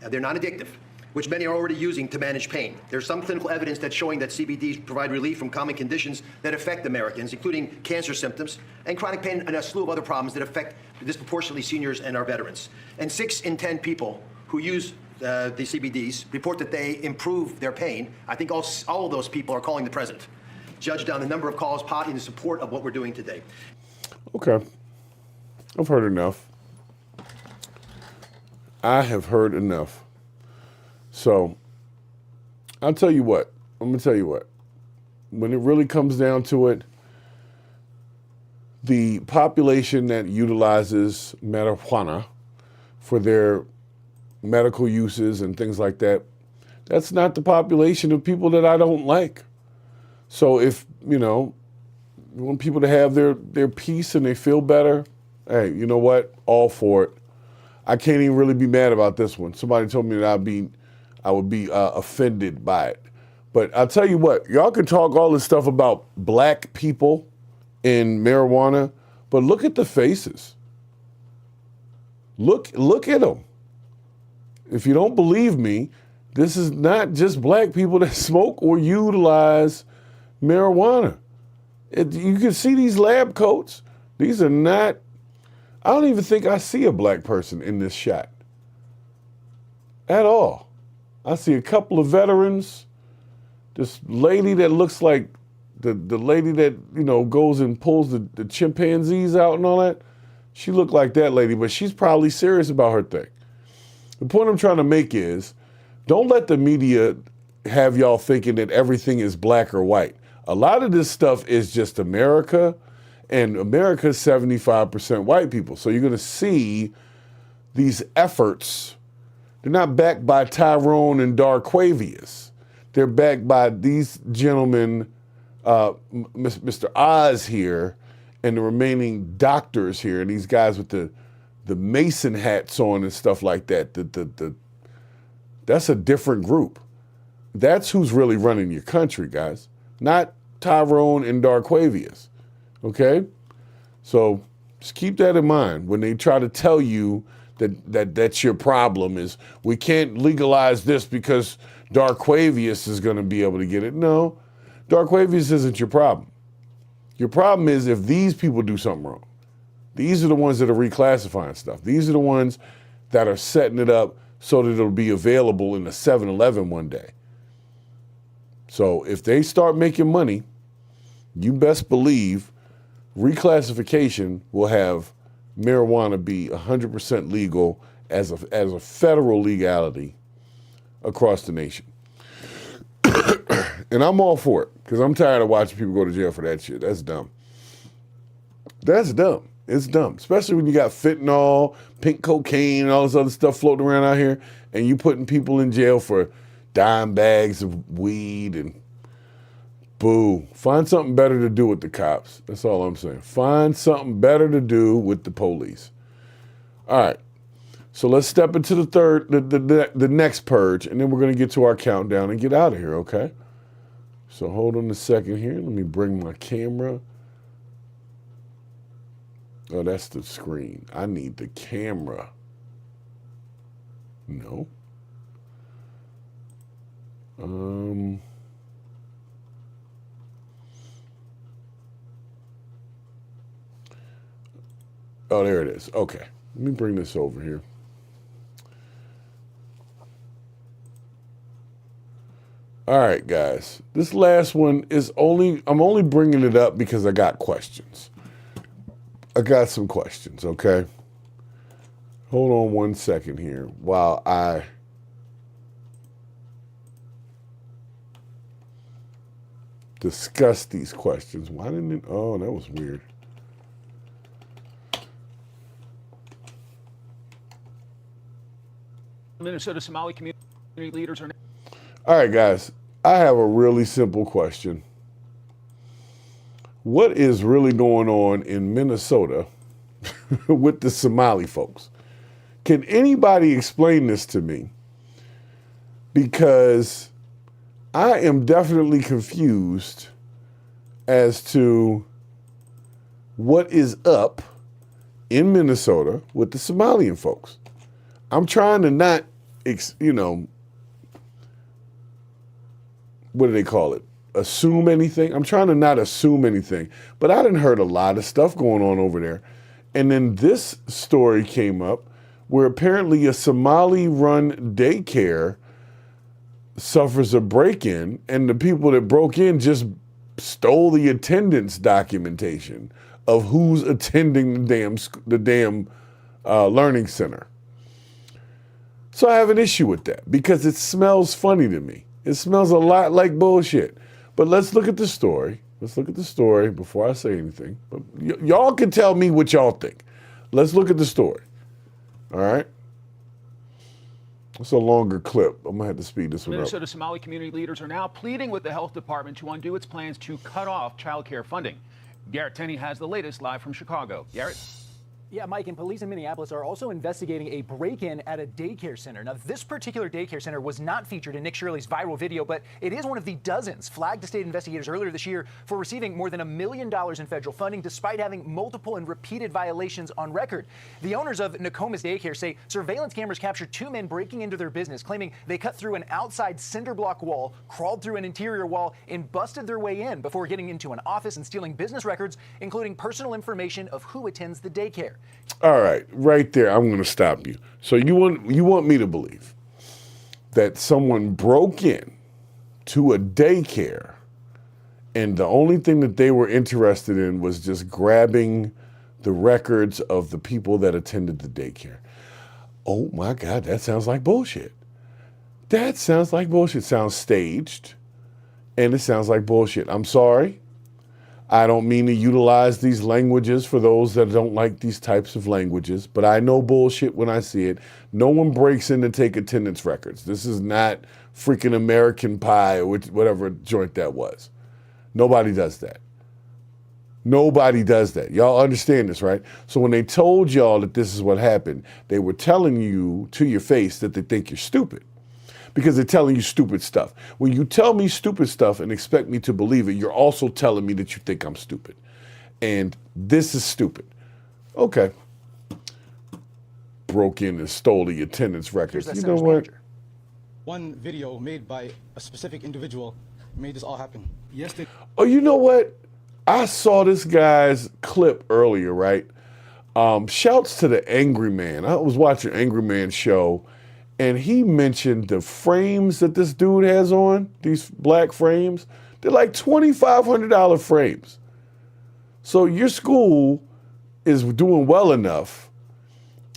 They're non-addictive, which many are already using to manage pain. There's some clinical evidence that's showing that CBDs provide relief from common conditions that affect Americans, including cancer symptoms and chronic pain and a slew of other problems that affect disproportionately seniors and our veterans. And 6 in 10 people who use the CBDs report that they improve their pain. I think all of those people are calling the president, judged on the number of calls in support of what we're doing today. Okay. I've heard enough. I have heard enough. So, I'll tell you what. I'm going to tell you what. When it really comes down to it, the population that utilizes marijuana for their medical uses and things like that, that's not the population of people that I don't like. So if, you want people to have their peace and they feel better, hey, you know what? All for it. I can't even really be mad about this one. Somebody told me that I would be offended by it. But I'll tell you what, y'all can talk all this stuff about black people in marijuana, but look at the faces. Look at them. If you don't believe me, this is not just black people that smoke or utilize marijuana. You can see these lab coats. These are not, I don't even think I see a black person in this shot at all. I see a couple of veterans, this lady that looks like the lady that, goes and pulls the chimpanzees out and all that. She looked like that lady, but she's probably serious about her thing. The point I'm trying to make is, don't let the media have y'all thinking that everything is black or white. A lot of this stuff is just America, and America's 75% white people. So you're going to see these efforts. They're not backed by Tyrone and Darquavius. They're backed by these gentlemen, Mr. Oz here, and the remaining doctors here, and these guys with the Mason hats on and stuff like that. That's a different group. That's who's really running your country, guys. Not Tyrone and Darquavius. Okay? So just keep that in mind when they try to tell you that's your problem, is we can't legalize this because Darquavius is going to be able to get it. No, Darquavius isn't your problem. Your problem is if these people do something wrong. These are the ones that are reclassifying stuff. These are the ones that are setting it up so that it'll be available in a 7-Eleven one day. So if they start making money, you best believe reclassification will have marijuana be 100% legal as a federal legality across the nation. And I'm all for it, because I'm tired of watching people go to jail for that shit. That's dumb. That's dumb. It's dumb, especially when you got fentanyl, pink cocaine, and all this other stuff floating around out here, and you putting people in jail for dime bags of weed and boo. Find something better to do with the cops. That's all I'm saying. Find something better to do with the police. All right. So let's step into the next purge, and then we're going to get to our countdown and get out of here, okay? So hold on a second here. Let me bring my camera. Oh, that's the screen. I need the camera. No. Oh, there it is. Okay. Let me bring this over here. All right, guys. This last one is I'm only bringing it up because I got questions. I got some questions, okay? Hold on one second here while I discuss these questions. Why didn't it? Oh, that was weird. Minnesota Somali community leaders are. All right, guys. I have a really simple question. What is really going on in Minnesota with the Somali folks? Can anybody explain this to me? Because I am definitely confused as to what is up in Minnesota with the Somalian folks. I'm trying to not, what do they call it? Assume anything. I'm trying to not assume anything, but I done heard a lot of stuff going on over there. And then this story came up where apparently a Somali-run daycare suffers a break-in, and the people that broke in just stole the attendance documentation of who's attending the damn learning center. So I have an issue with that because it smells funny to me. It smells a lot like bullshit. But let's look at the story. Let's look at the story before I say anything. But y'all can tell me what y'all think. Let's look at the story. All right? It's a longer clip. I'm going to have to speed this one up. Minnesota Somali community leaders are now pleading with the health department to undo its plans to cut off child care funding. Garrett Tenney has the latest live from Chicago. Garrett? Yeah, Mike, and police in Minneapolis are also investigating a break-in at a daycare center. Now, this particular daycare center was not featured in Nick Shirley's viral video, but it is one of the dozens flagged to state investigators earlier this year for receiving more than $1 million in federal funding, despite having multiple and repeated violations on record. The owners of Nokomis Daycare say surveillance cameras captured 2 men breaking into their business, claiming they cut through an outside cinder block wall, crawled through an interior wall, and busted their way in before getting into an office and stealing business records, including personal information of who attends the daycare. All right, right there, I'm going to stop you. So you want me to believe that someone broke in to a daycare and the only thing that they were interested in was just grabbing the records of the people that attended the daycare. Oh my God, that sounds like bullshit. That sounds like bullshit. It sounds staged and it sounds like bullshit. I'm sorry. I don't mean to utilize these languages for those that don't like these types of languages, but I know bullshit when I see it. No one breaks in to take attendance records. This is not freaking American Pie or whatever joint that was. Nobody does that. Nobody does that. Y'all understand this, right? So when they told y'all that this is what happened, they were telling you to your face that they think you're stupid. Because they're telling you stupid stuff. When you tell me stupid stuff and expect me to believe it, you're also telling me that you think I'm stupid. And this is stupid. Okay. Broke in and stole the attendance records. You know what? One video made by a specific individual made this all happen. Yes. Oh, you know what? I saw this guy's clip earlier, right? Shouts to the Angry Man. I was watching Angry Man show, and he mentioned the frames that this dude has on, these black frames. They're like $2,500 frames. So your school is doing well enough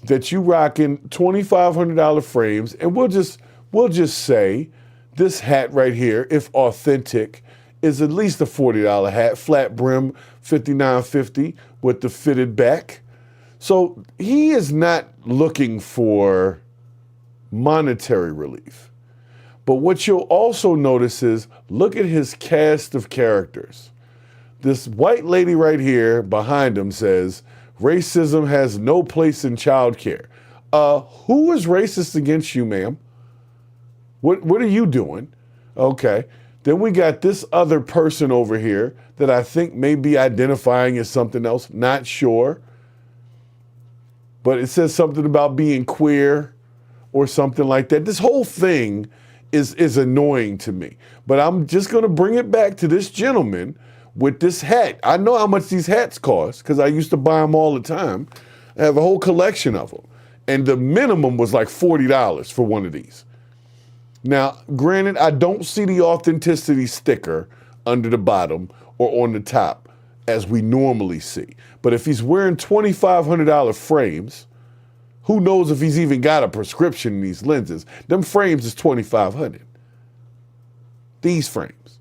that you rocking $2,500 frames, and we'll just say this hat right here, if authentic, is at least a $40 hat, flat brim, $59.50 with the fitted back. So he is not looking for monetary relief. But what you'll also notice is, look at his cast of characters. This white lady right here behind him says, racism has no place in childcare. Who is racist against you, ma'am? What are you doing? Okay. Then we got this other person over here that I think may be identifying as something else. Not sure. But it says something about being queer or something like that. This whole thing is annoying to me. But I'm just going to bring it back to this gentleman with this hat. I know how much these hats cost because I used to buy them all the time. I have a whole collection of them. And the minimum was like $40 for one of these. Now, granted, I don't see the authenticity sticker under the bottom or on the top as we normally see. But if he's wearing $2,500 frames, who knows if he's even got a prescription in these lenses? Them frames is $2,500. These frames.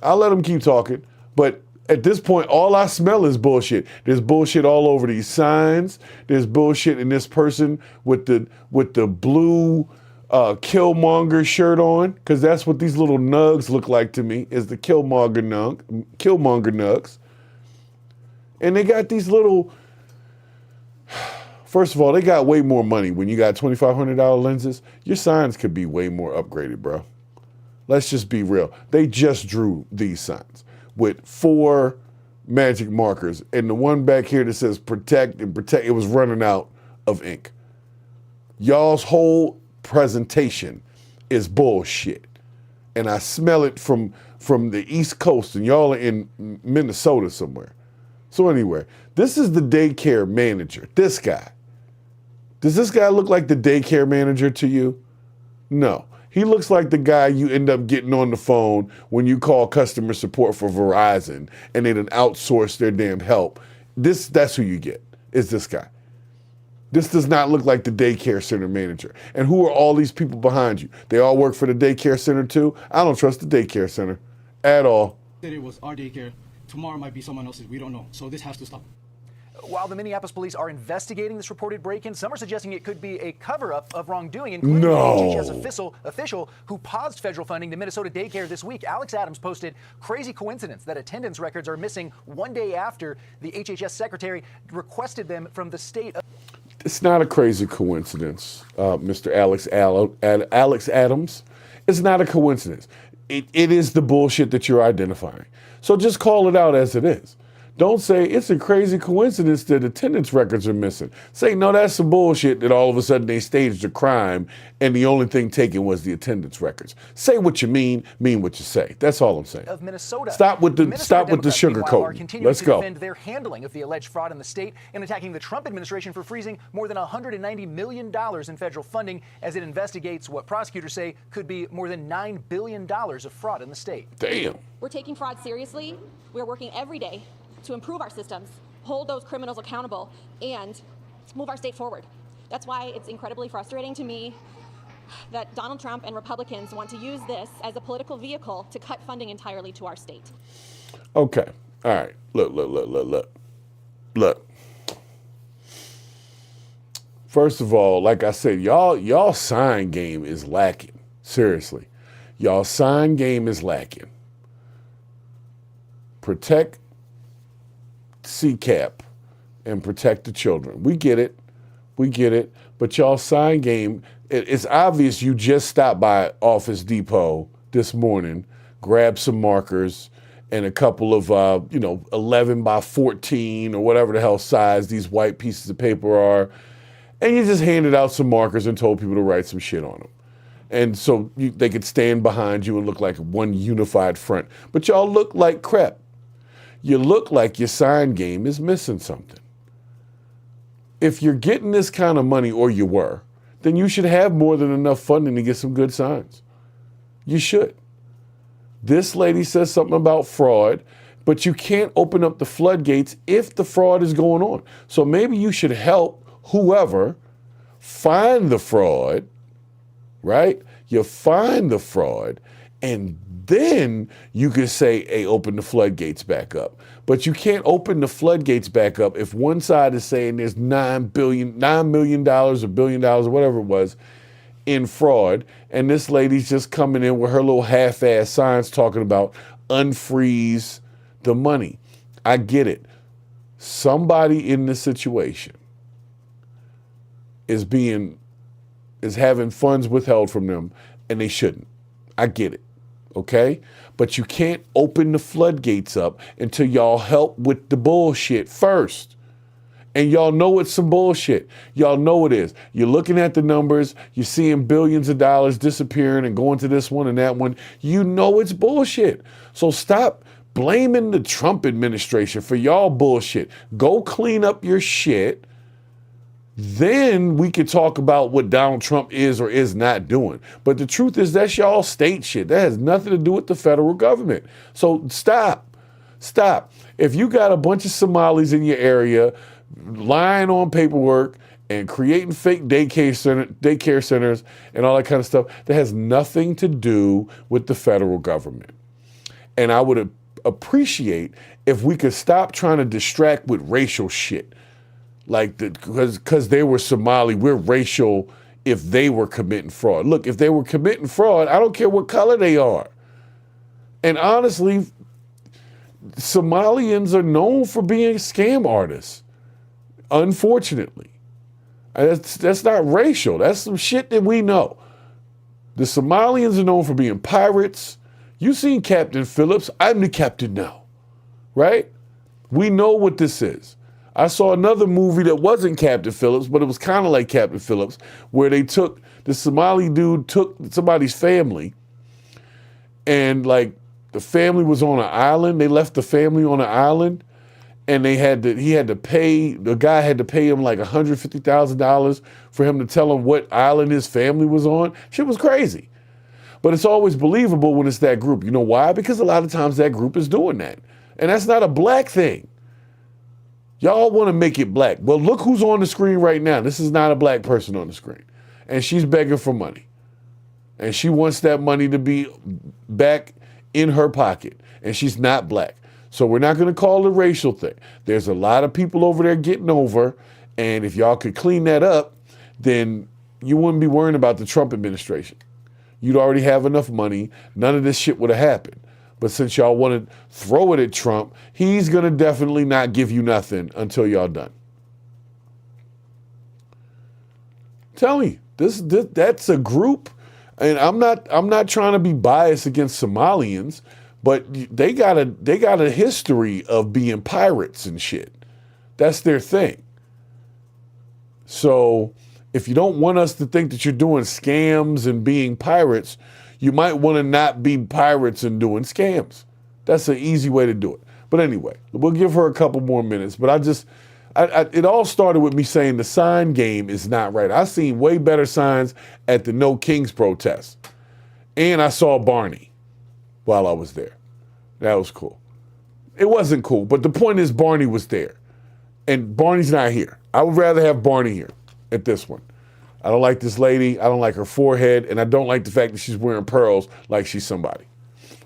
I'll let him keep talking, but at this point, all I smell is bullshit. There's bullshit all over these signs. There's bullshit in this person with the blue Killmonger shirt on, because that's what these little nugs look like to me, is the Killmonger nugs. And they got these little, first of all, they got way more money. When you got $2,500 lenses, your signs could be way more upgraded, bro. Let's just be real. They just drew these signs with 4 magic markers, and the one back here that says protect and protect, it was running out of ink. Y'all's whole presentation is bullshit. And I smell it from the East Coast, and y'all are in Minnesota somewhere. So anyway, this is the daycare manager, this guy. Does this guy look like the daycare manager to you? No. He looks like the guy you end up getting on the phone when you call customer support for Verizon and they done outsource their damn help. That's who you get, is this guy. This does not look like the daycare center manager. And who are all these people behind you? They all work for the daycare center too? I don't trust the daycare center at all. That it was our daycare. Tomorrow might be someone else's. We don't know. So this has to stop. While the Minneapolis police are investigating this reported break-in, some are suggesting it could be a cover-up of wrongdoing, including an HHS official who paused federal funding to Minnesota daycare this week. Alex Adams posted, crazy coincidence that attendance records are missing one day after the HHS secretary requested them from the state. It's not a crazy coincidence, Mr. Alex Adams. It's not a coincidence. It is the bullshit that you're identifying. So just call it out as it is. Don't say it's a crazy coincidence that attendance records are missing. Say, no, that's some bullshit that all of a sudden they staged a crime and the only thing taken was the attendance records. Say what you mean what you say. That's all I'm saying. Of Minnesota. Stop with the sugarcoating. Let's go. Defend their handling of the alleged fraud in the state and attacking the Trump administration for freezing more than $190 million in federal funding as it investigates what prosecutors say could be more than $9 billion of fraud in the state. Damn. We're taking fraud seriously. We're working every day to improve our systems, hold those criminals accountable, and move our state forward. That's why it's incredibly frustrating to me that Donald Trump and Republicans want to use this as a political vehicle to cut funding entirely to our state. Okay. All right. Look. First of all, like I said, y'all sign game is lacking. Seriously. Y'all sign game is lacking. Protect CCAP and protect the children. We get it. But y'all sign game, it's obvious you just stopped by Office Depot this morning, grabbed some markers and a couple of, 11 by 14 or whatever the hell size these white pieces of paper are. And you just handed out some markers and told people to write some shit on them. And so they could stand behind you and look like one unified front. But y'all look like crap. you look like your sign game is missing something. If you're getting this kind of money, or you were, then you should have more than enough funding to get some good signs. You should. This lady says something about fraud, but you can't open up the floodgates if the fraud is going on. So maybe you should help whoever find the fraud, right? You find the fraud, and then you can say, hey, open the floodgates back up. But you can't open the floodgates back up if one side is saying there's $9 million or $1 billion or whatever it was in fraud, and this lady's just coming in with her little half-ass signs talking about unfreeze the money. I get it. Somebody in this situation is having funds withheld from them, and they shouldn't. I get it. Okay? But you can't open the floodgates up until y'all help with the bullshit first. And y'all know it's some bullshit. Y'all know it is. You're looking at the numbers, you're seeing billions of dollars disappearing and going to this one and that one. You know it's bullshit. So stop blaming the Trump administration for y'all bullshit. Go clean up your shit. Then we could talk about what Donald Trump is or is not doing. But the truth is that's y'all state shit. That has nothing to do with the federal government. So stop. If you got a bunch of Somalis in your area lying on paperwork and creating fake daycare centers and all that kind of stuff, that has nothing to do with the federal government. And I would appreciate if we could stop trying to distract with racial shit. Like, because they were Somali, we're racial if they were committing fraud. Look, if they were committing fraud, I don't care what color they are. And honestly, Somalians are known for being scam artists, unfortunately. That's not racial. That's some shit that we know. The Somalians are known for being pirates. You seen Captain Phillips? I'm the captain now, right? We know what this is. I saw another movie that wasn't Captain Phillips, but it was kind of like Captain Phillips, where the Somali dude took somebody's family, and like the family was on an island. They left the family on an island, and the guy had to pay him like $150,000 for him to tell him what island his family was on. Shit was crazy. But it's always believable when it's that group. You know why? Because a lot of times that group is doing that. And that's not a black thing. Y'all want to make it black. Well, look who's on the screen right now. This is not a black person on the screen. And she's begging for money. And she wants that money to be back in her pocket. And she's not black. So we're not going to call it a racial thing. There's a lot of people over there getting over. And if y'all could clean that up, then you wouldn't be worrying about the Trump administration. You'd already have enough money. None of this shit would have happened. But since y'all want to throw it at Trump, he's going to definitely not give you nothing until y'all done. Tell me, that's a group, and I'm not trying to be biased against Somalians, but they got a history of being pirates and shit. That's their thing. So if you don't want us to think that you're doing scams and being pirates, you might want to not be pirates and doing scams. That's an easy way to do it. But anyway, we'll give her a couple more minutes. But it all started with me saying the sign game is not right. I seen way better signs at the No Kings protest. And I saw Barney while I was there. That was cool. It wasn't cool, but the point is Barney was there. And Barney's not here. I would rather have Barney here at this one. I don't like this lady. I don't like her forehead. And I don't like the fact that she's wearing pearls like she's somebody.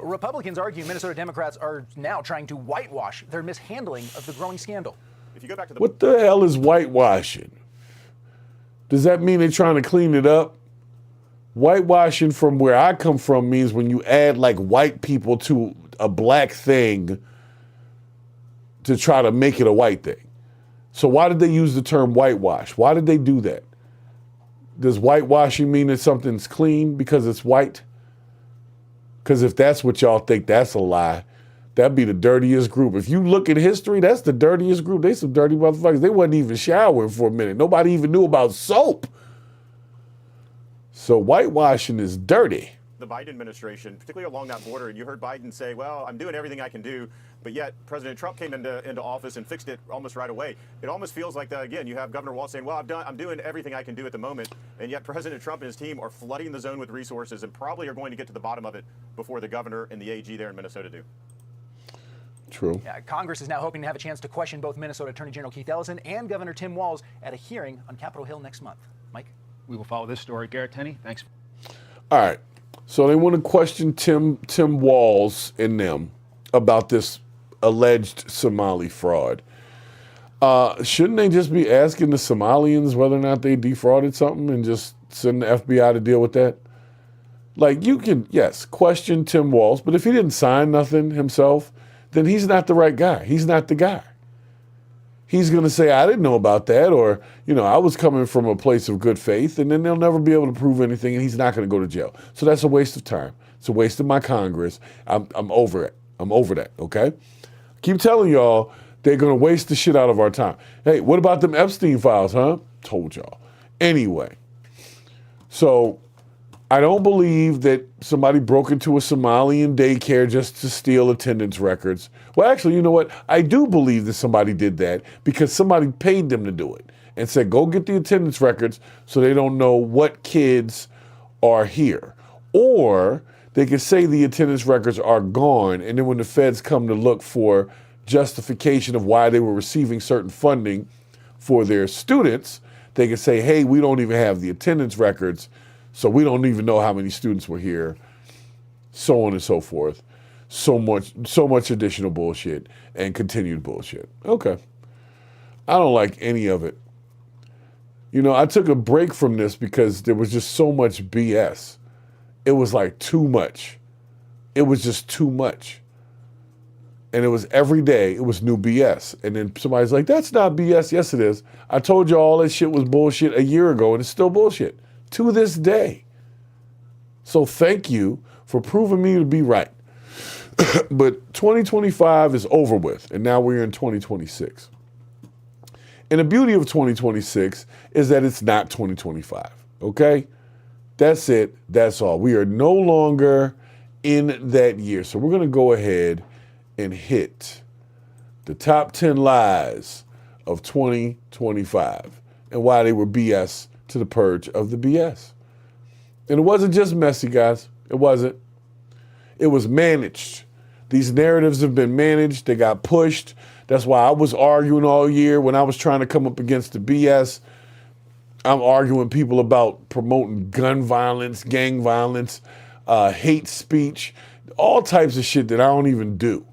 Republicans argue Minnesota Democrats are now trying to whitewash their mishandling of the growing scandal. If you go back to What the hell is whitewashing? Does that mean they're trying to clean it up? Whitewashing from where I come from means when you add like white people to a black thing to try to make it a white thing. So why did they use the term whitewash? Why did they do that? Does whitewashing mean that something's clean because it's white? Because if that's what y'all think, that's a lie. That'd be the dirtiest group. If you look at history, that's the dirtiest group. They some dirty motherfuckers. They wasn't even showering for a minute. Nobody even knew about soap. So whitewashing is dirty. the Biden administration, particularly along that border, and you heard Biden say, well, I'm doing everything I can do, but yet President Trump came into office and fixed it almost right away. It almost feels like that, again, you have Governor Walz saying, well, I'm doing everything I can do at the moment, and yet President Trump and his team are flooding the zone with resources and probably are going to get to the bottom of it before the governor and the AG there in Minnesota do. True. Yeah, Congress is now hoping to have a chance to question both Minnesota Attorney General Keith Ellison and Governor Tim Walz at a hearing on Capitol Hill next month. Mike? We will follow this story. Garrett Tenney, thanks. All right. So they want to question Tim Walz and them about this alleged Somali fraud. Shouldn't they just be asking the Somalians whether or not they defrauded something and just send the FBI to deal with that? Like, you can, yes, question Tim Walz, but if he didn't sign nothing himself, then he's not the right guy. He's not the guy. He's going to say, I didn't know about that, or, I was coming from a place of good faith, and then they'll never be able to prove anything, and he's not going to go to jail. So that's a waste of time. It's a waste of my Congress. I'm over it. I'm over that, okay? Keep telling y'all they're going to waste the shit out of our time. Hey, what about them Epstein files, huh? Told y'all. Anyway, so I don't believe that somebody broke into a Somalian daycare just to steal attendance records. Well, actually, you know what? I do believe that somebody did that because somebody paid them to do it and said, go get the attendance records so they don't know what kids are here. Or they could say the attendance records are gone, and then when the feds come to look for justification of why they were receiving certain funding for their students, they could say, hey, we don't even have the attendance records, so we don't even know how many students were here, so on and so forth. So much additional bullshit and continued bullshit. Okay. I don't like any of it. I took a break from this because there was just so much BS. It was like too much. It was just too much. And it was every day, it was new BS. And then somebody's like, that's not BS. Yes, it is. I told you all that shit was bullshit a year ago, and it's still bullshit to this day. So thank you for proving me to be right. But 2025 is over with, and now we're in 2026. And the beauty of 2026 is that it's not 2025, okay? That's it. That's all. We are no longer in that year. So we're going to go ahead and hit the top 10 lies of 2025 and why they were BS to the purge of the BS. And it wasn't just messy, guys. It wasn't. It was managed. These narratives have been managed. They got pushed. That's why I was arguing all year when I was trying to come up against the BS. I'm arguing people about promoting gun violence, gang violence, hate speech, all types of shit that I don't even do.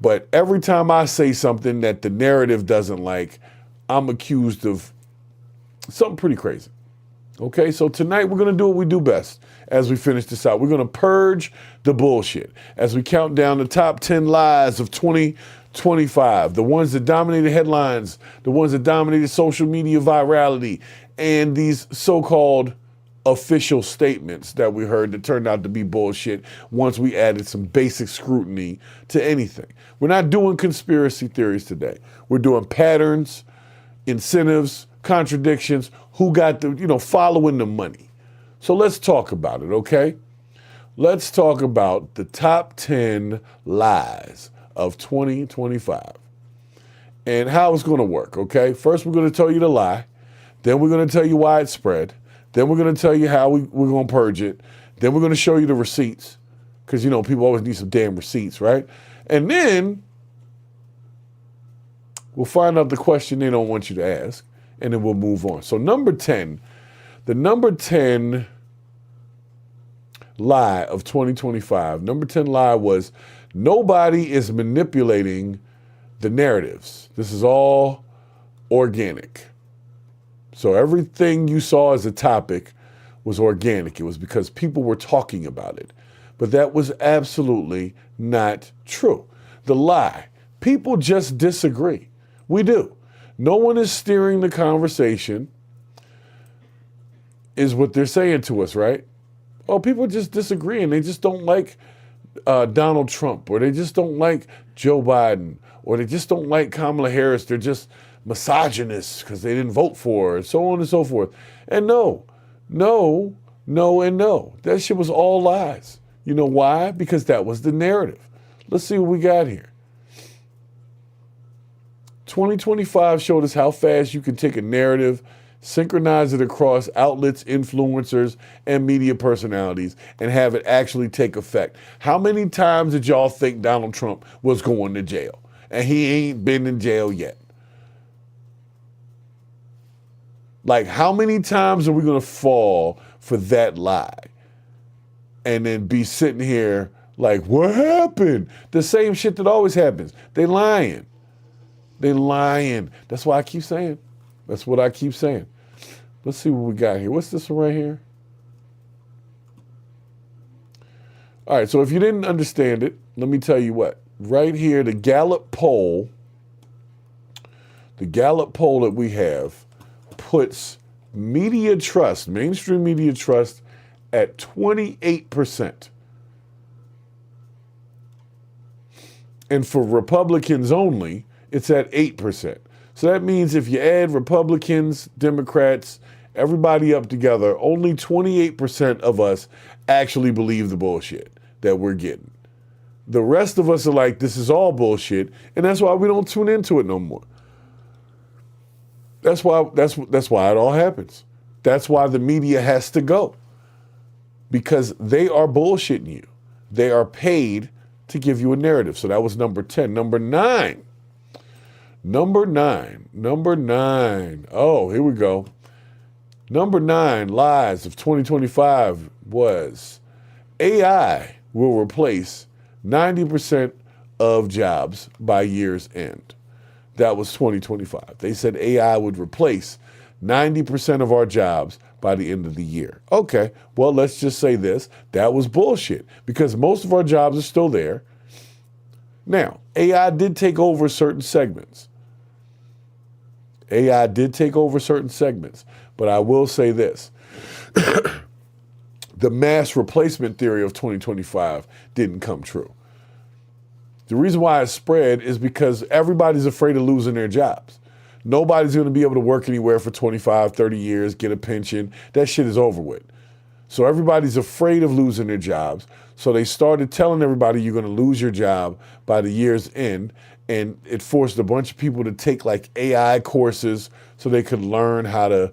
But every time I say something that the narrative doesn't like, I'm accused of something pretty crazy. Okay, so tonight we're going to do what we do best as we finish this out. We're going to purge the bullshit as we count down the top 10 lies of 2025, the ones that dominated headlines, the ones that dominated social media virality, and these so-called official statements that we heard that turned out to be bullshit once we added some basic scrutiny to anything. We're not doing conspiracy theories today. We're doing patterns, incentives, contradictions, who got the, following the money. So let's talk about it, okay? Let's talk about the top 10 lies of 2025 and how it's going to work, okay? First, we're going to tell you the lie. Then we're going to tell you why it spread. Then we're going to tell you how we're going to purge it. Then we're going to show you the receipts because, people always need some damn receipts, right? And then we'll find out the question they don't want you to ask, and then we'll move on. So number 10, the number 10 lie of 2025, number 10 lie was nobody is manipulating the narratives. This is all organic. So everything you saw as a topic was organic. It was because people were talking about it. But that was absolutely not true. The lie, people just disagree. We do. No one is steering the conversation, is what they're saying to us, right? Oh, people just disagree and they just don't like Donald Trump, or they just don't like Joe Biden, or they just don't like Kamala Harris. They're just misogynists because they didn't vote for her, and so on and so forth. And no, No and no. That shit was all lies. You know why? Because that was the narrative. Let's see what we got here. 2025 showed us how fast you can take a narrative, synchronize it across outlets, influencers, and media personalities, and have it actually take effect. How many times did y'all think Donald Trump was going to jail? And he ain't been in jail yet. Like, how many times are we going to fall for that lie? And then be sitting here like, what happened? The same shit that always happens. They lying. They lying. That's why I keep saying. That's what I keep saying. Let's see what we got here. What's this one right here? All right, so if you didn't understand it, let me tell you what. Right here, the Gallup poll that we have puts media trust, mainstream media trust, at 28%. And for Republicans only, it's at 8%. So that means if you add Republicans, Democrats, everybody up together, only 28% of us actually believe the bullshit that we're getting. The rest of us are like, this is all bullshit, and that's why we don't tune into it no more. That's why it all happens. That's why the media has to go. Because they are bullshitting you. They are paid to give you a narrative. So that was number 10. Number 9. Oh, here we go. Number 9 lies of 2025 was AI will replace 90% of jobs by year's end. That was 2025. They said AI would replace 90% of our jobs by the end of the year. Okay, well, let's just say this. That was bullshit because most of our jobs are still there. Now, AI did take over certain segments. But I will say this. The mass replacement theory of 2025 didn't come true. The reason why it spread is because everybody's afraid of losing their jobs. Nobody's going to be able to work anywhere for 25, 30 years, get a pension. That shit is over with. So everybody's afraid of losing their jobs. So they started telling everybody you're going to lose your job by the year's end. And it forced a bunch of people to take like AI courses so they could learn how to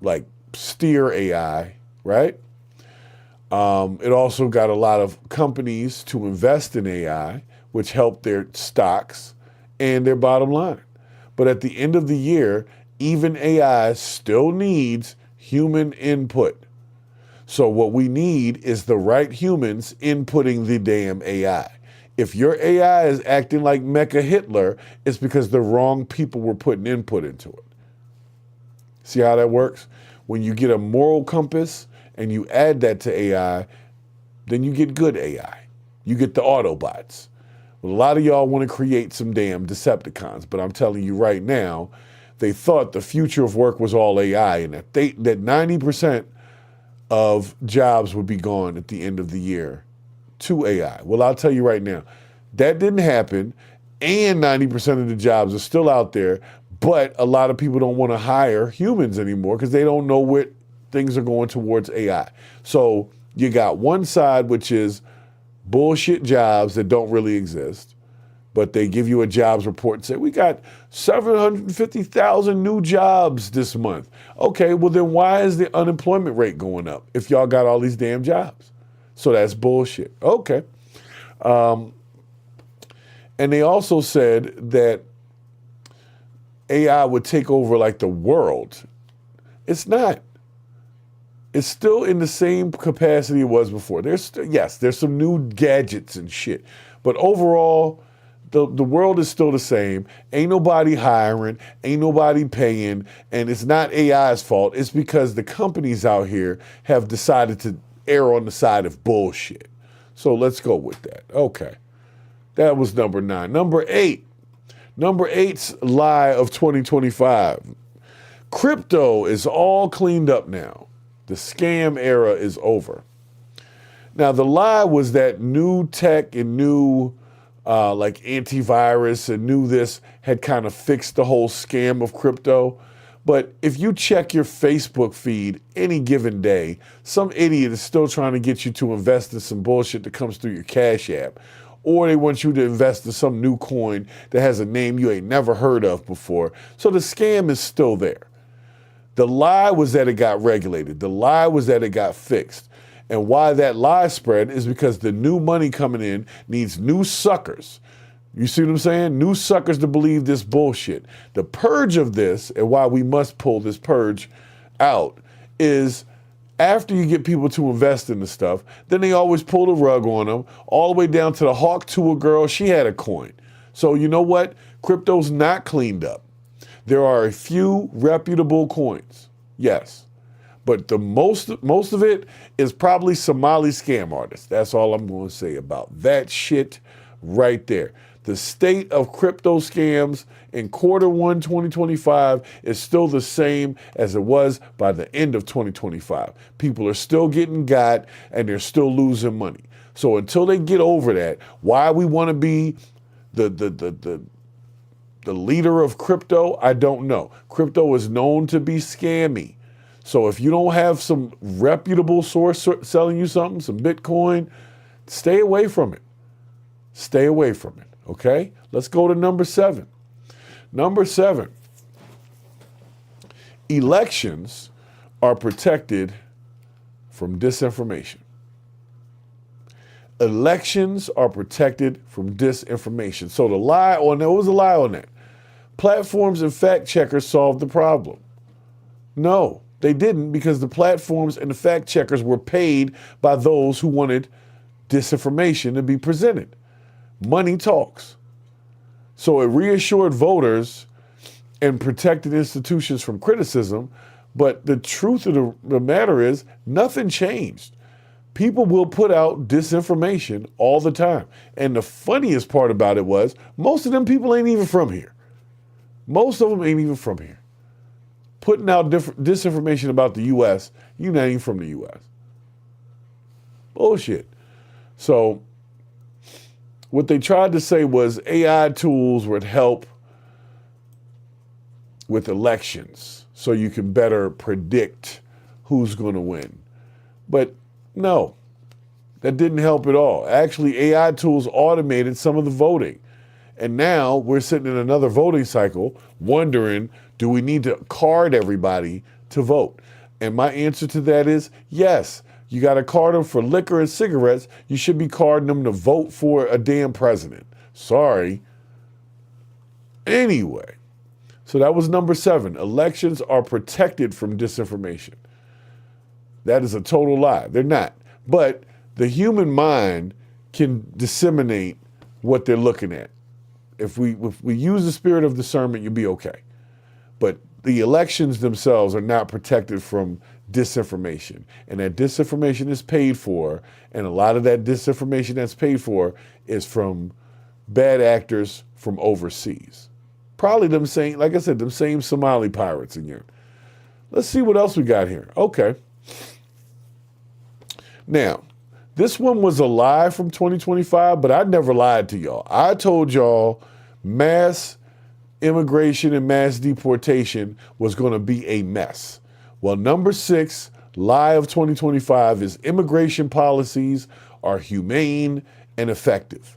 like steer AI, right? It also got a lot of companies to invest in AI, which helped their stocks and their bottom line. But at the end of the year, even AI still needs human input. So what we need is the right humans inputting the damn AI. If your AI is acting like Mecha Hitler, it's because the wrong people were putting input into it. See how that works? When you get a moral compass and you add that to AI, then you get good AI. You get the Autobots. Well, a lot of y'all want to create some damn Decepticons, but I'm telling you right now, they thought the future of work was all AI and that 90% of jobs would be gone at the end of the year to AI. Well, I'll tell you right now, that didn't happen, and 90% of the jobs are still out there, but a lot of people don't want to hire humans anymore because they don't know what things are going towards AI. So you got one side, which is bullshit jobs that don't really exist, but they give you a jobs report and say, we got 750,000 new jobs this month. Okay, well then why is the unemployment rate going up if y'all got all these damn jobs? So that's bullshit. Okay. And they also said that AI would take over like the world. It's not. It's still in the same capacity it was before. There's some new gadgets and shit. But overall, the world is still the same. Ain't nobody hiring, ain't nobody paying, and it's not AI's fault. It's because the companies out here have decided to err on the side of bullshit. So let's go with that. Okay. That was number 9. Number 8. Number 8's lie of 2025. Crypto is all cleaned up now. The scam era is over. Now, the lie was that new tech and new like antivirus and new this had kind of fixed the whole scam of crypto. But if you check your Facebook feed any given day, some idiot is still trying to get you to invest in some bullshit that comes through your Cash App. Or they want you to invest in some new coin that has a name you ain't never heard of before. So the scam is still there. The lie was that it got regulated. The lie was that it got fixed. And why that lie spread is because the new money coming in needs new suckers. You see what I'm saying? New suckers to believe this bullshit. The purge of this, and why we must pull this purge out, is after you get people to invest in the stuff, then they always pull the rug on them, all the way down to the Hawk Tour girl. She had a coin. So you know what? Crypto's not cleaned up. There are a few reputable coins, yes. But the most of it is probably Somali scam artists. That's all I'm going to say about that shit right there. The state of crypto scams in Q1 2025 is still the same as it was by the end of 2025. People are still getting got and they're still losing money. So until they get over that, why we want to be the leader of crypto, I don't know. Crypto is known to be scammy. So if you don't have some reputable source selling you something, some Bitcoin, stay away from it. Stay away from it, okay? Let's go to number 7. Number 7, elections are protected from disinformation. Elections are protected from disinformation. So the lie on that, what was the lie on that? Platforms and fact checkers solved the problem. No, they didn't, because the platforms and the fact checkers were paid by those who wanted disinformation to be presented. Money talks. So it reassured voters and protected institutions from criticism, but the truth of the matter is nothing changed. People will put out disinformation all the time. And the funniest part about it was most of them people ain't even from here. Most of them ain't even from here. Putting out disinformation about the U.S., you're not even from the U.S. Bullshit. So what they tried to say was AI tools would help with elections so you can better predict who's going to win. But no, that didn't help at all. Actually, AI tools automated some of the voting. And now we're sitting in another voting cycle wondering, do we need to card everybody to vote? And my answer to that is yes. You got to card them for liquor and cigarettes. You should be carding them to vote for a damn president. Sorry. Anyway, so that was number 7. Elections are protected from disinformation. That is a total lie. They're not. But the human mind can disseminate what they're looking at. If we use the spirit of discernment, you'll be okay. But the elections themselves are not protected from disinformation. And that disinformation is paid for, and a lot of that disinformation that's paid for is from bad actors from overseas. Probably them same, like I said, them same Somali pirates again. Let's see what else we got here. Okay. Now, this one was a lie from 2025, but I never lied to y'all. I told y'all mass immigration and mass deportation was going to be a mess. Well, number 6 lie of 2025 is immigration policies are humane and effective.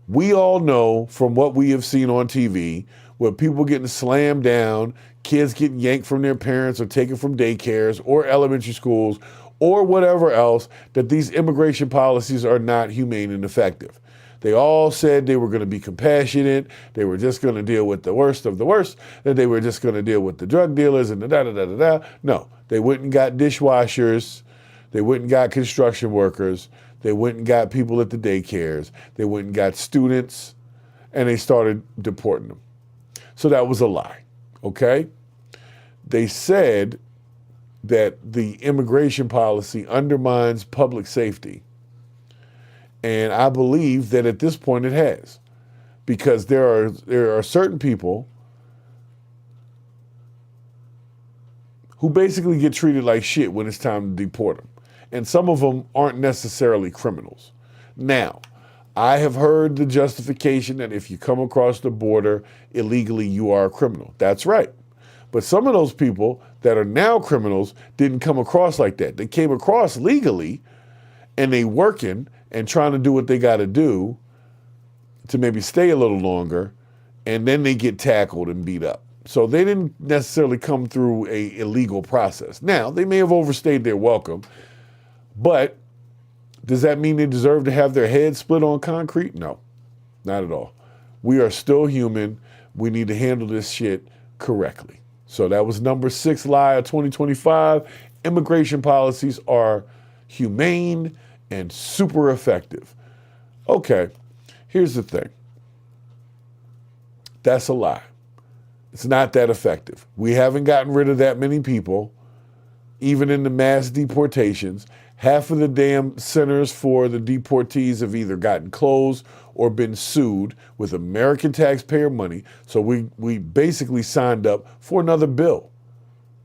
We all know from what we have seen on TV, where people getting slammed down, kids getting yanked from their parents or taken from daycares or elementary schools or whatever else, that these immigration policies are not humane and effective. They all said they were going to be compassionate. They were just going to deal with the worst of the worst. That they were just going to deal with the drug dealers and the da-da-da-da-da. No, they went and got dishwashers. They went and got construction workers. They went and got people at the daycares. They went and got students, and they started deporting them. So that was a lie, okay? They said that the immigration policy undermines public safety. And I believe that at this point it has, because there are certain people who basically get treated like shit when it's time to deport them. And some of them aren't necessarily criminals. Now, I have heard the justification that if you come across the border illegally, you are a criminal. That's right. But some of those people that are now criminals didn't come across like that. They came across legally, and they working and trying to do what they got to do to maybe stay a little longer, and then they get tackled and beat up. So they didn't necessarily come through a illegal process. Now, they may have overstayed their welcome, but does that mean they deserve to have their heads split on concrete? No, not at all. We are still human. We need to handle this shit correctly. So that was number 6 lie of 2025. Immigration policies are humane and super effective. Okay, here's the thing. That's a lie. It's not that effective. We haven't gotten rid of that many people, even in the mass deportations. Half of the damn centers for the deportees have either gotten closed or been sued with American taxpayer money. So we basically signed up for another bill,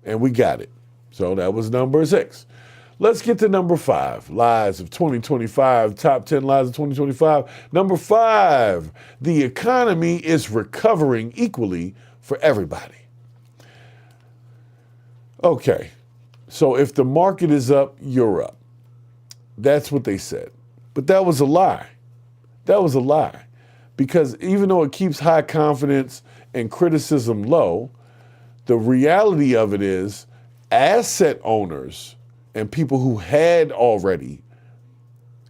and we got it. So that was number 6. Let's get to number 5, lies of 2025, top 10 lies of 2025. Number 5, the economy is recovering equally for everybody. Okay, so if the market is up, you're up. That's what they said. But that was a lie. That was a lie. Because even though it keeps high confidence and criticism low, the reality of it is asset owners and people who had already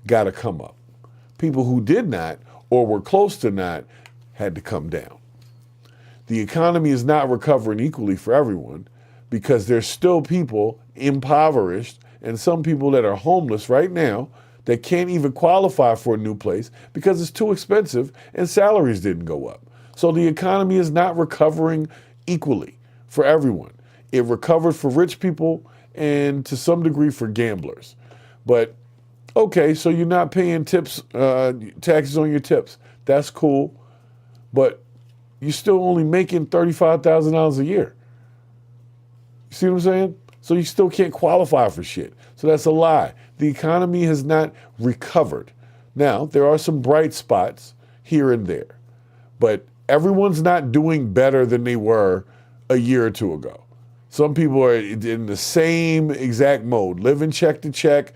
got to come up. People who did not or were close to not had to come down. The economy is not recovering equally for everyone because there's still people impoverished and some people that are homeless right now that can't even qualify for a new place because it's too expensive and salaries didn't go up. So the economy is not recovering equally for everyone. It recovered for rich people and to some degree for gamblers. But okay, so you're not paying tips, taxes on your tips. That's cool. But you're still only making $35,000 a year. You see what I'm saying? So you still can't qualify for shit. So that's a lie. The economy has not recovered. Now, there are some bright spots here and there, but everyone's not doing better than they were a year or two ago. Some people are in the same exact mode, living check to check,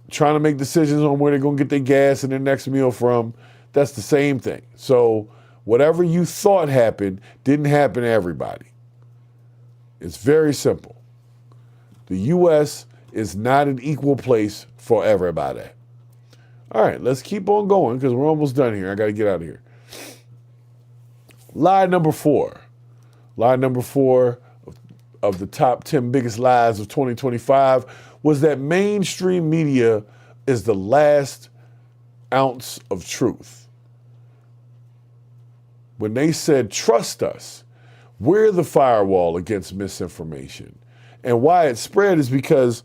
trying to make decisions on where they're going to get their gas and their next meal from. That's the same thing. So whatever you thought happened didn't happen to everybody. It's very simple. The U.S. is not an equal place for everybody. All right, let's keep on going because we're almost done here. I got to get out of here. Lie number 4. Lie number 4 of the top 10 biggest lies of 2025 was that mainstream media is the last ounce of truth. When they said, trust us, we're the firewall against misinformation. And why it spread is because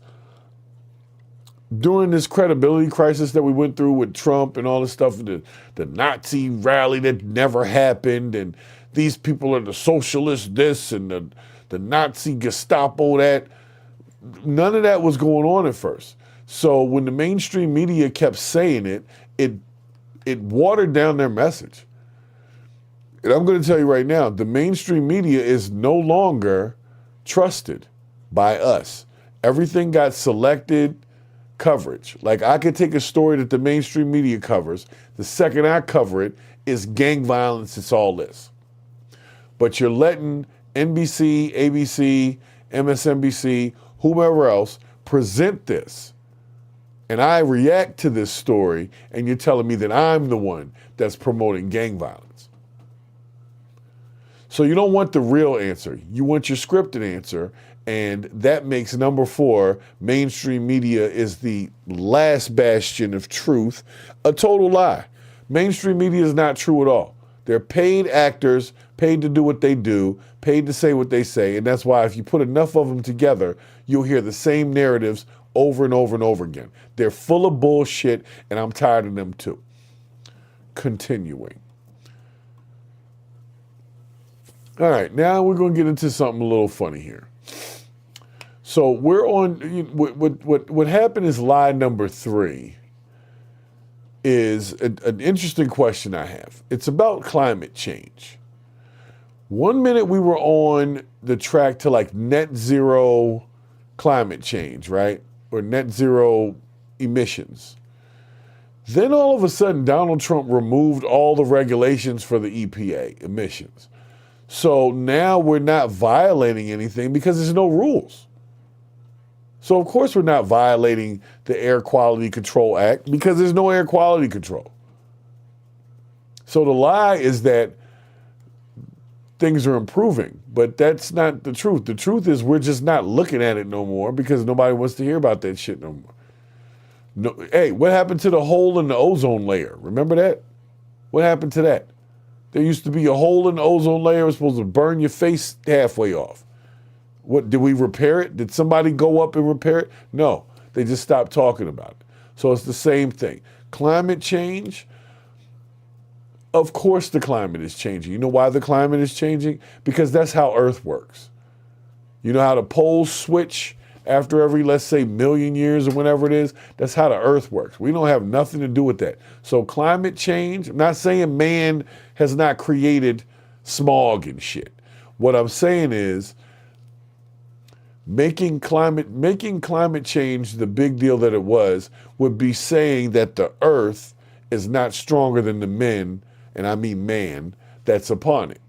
during this credibility crisis that we went through with Trump and all this stuff, the Nazi rally that never happened, and these people are the socialists this and the Nazi Gestapo that, none of that was going on at first. So when the mainstream media kept saying it watered down their message. And I'm going to tell you right now, the mainstream media is no longer trusted by us. Everything got selected coverage. Like I could take a story that the mainstream media covers. The second I cover it, it's gang violence, it's all this. But you're letting NBC, ABC, MSNBC, whomever else present this. And I react to this story and you're telling me that I'm the one that's promoting gang violence. So you don't want the real answer. You want your scripted answer. And that makes number 4, mainstream media is the last bastion of truth, a total lie. Mainstream media is not true at all. They're paid actors, paid to do what they do, paid to say what they say. And that's why if you put enough of them together, you'll hear the same narratives over and over and over again. They're full of bullshit, and I'm tired of them too. Continuing. All right, now we're going to get into something a little funny here. So we're on, what happened is lie number 3 is an interesting question I have. It's about climate change. One minute we were on the track to like net zero climate change, right? Or net zero emissions. Then all of a sudden, Donald Trump removed all the regulations for the EPA emissions. So now we're not violating anything because there's no rules. So of course we're not violating the Air Quality Control Act because there's no air quality control. So the lie is that things are improving, but that's not the truth. The truth is we're just not looking at it no more because nobody wants to hear about that shit no more. No, hey, what happened to the hole in the ozone layer? Remember that? What happened to that? There used to be a hole in the ozone layer. It was supposed to burn your face halfway off. What, did we repair it? Did somebody go up and repair it? No, they just stopped talking about it. So it's the same thing. Climate change, of course the climate is changing. You know why the climate is changing? Because that's how Earth works. You know how the poles switch after every, let's say, million years or whenever it is? That's how the Earth works. We don't have nothing to do with that. So climate change, I'm not saying man has not created smog and shit. What I'm saying is making climate change the big deal that it was would be saying that the Earth is not stronger than the men, and I mean man, that's upon it.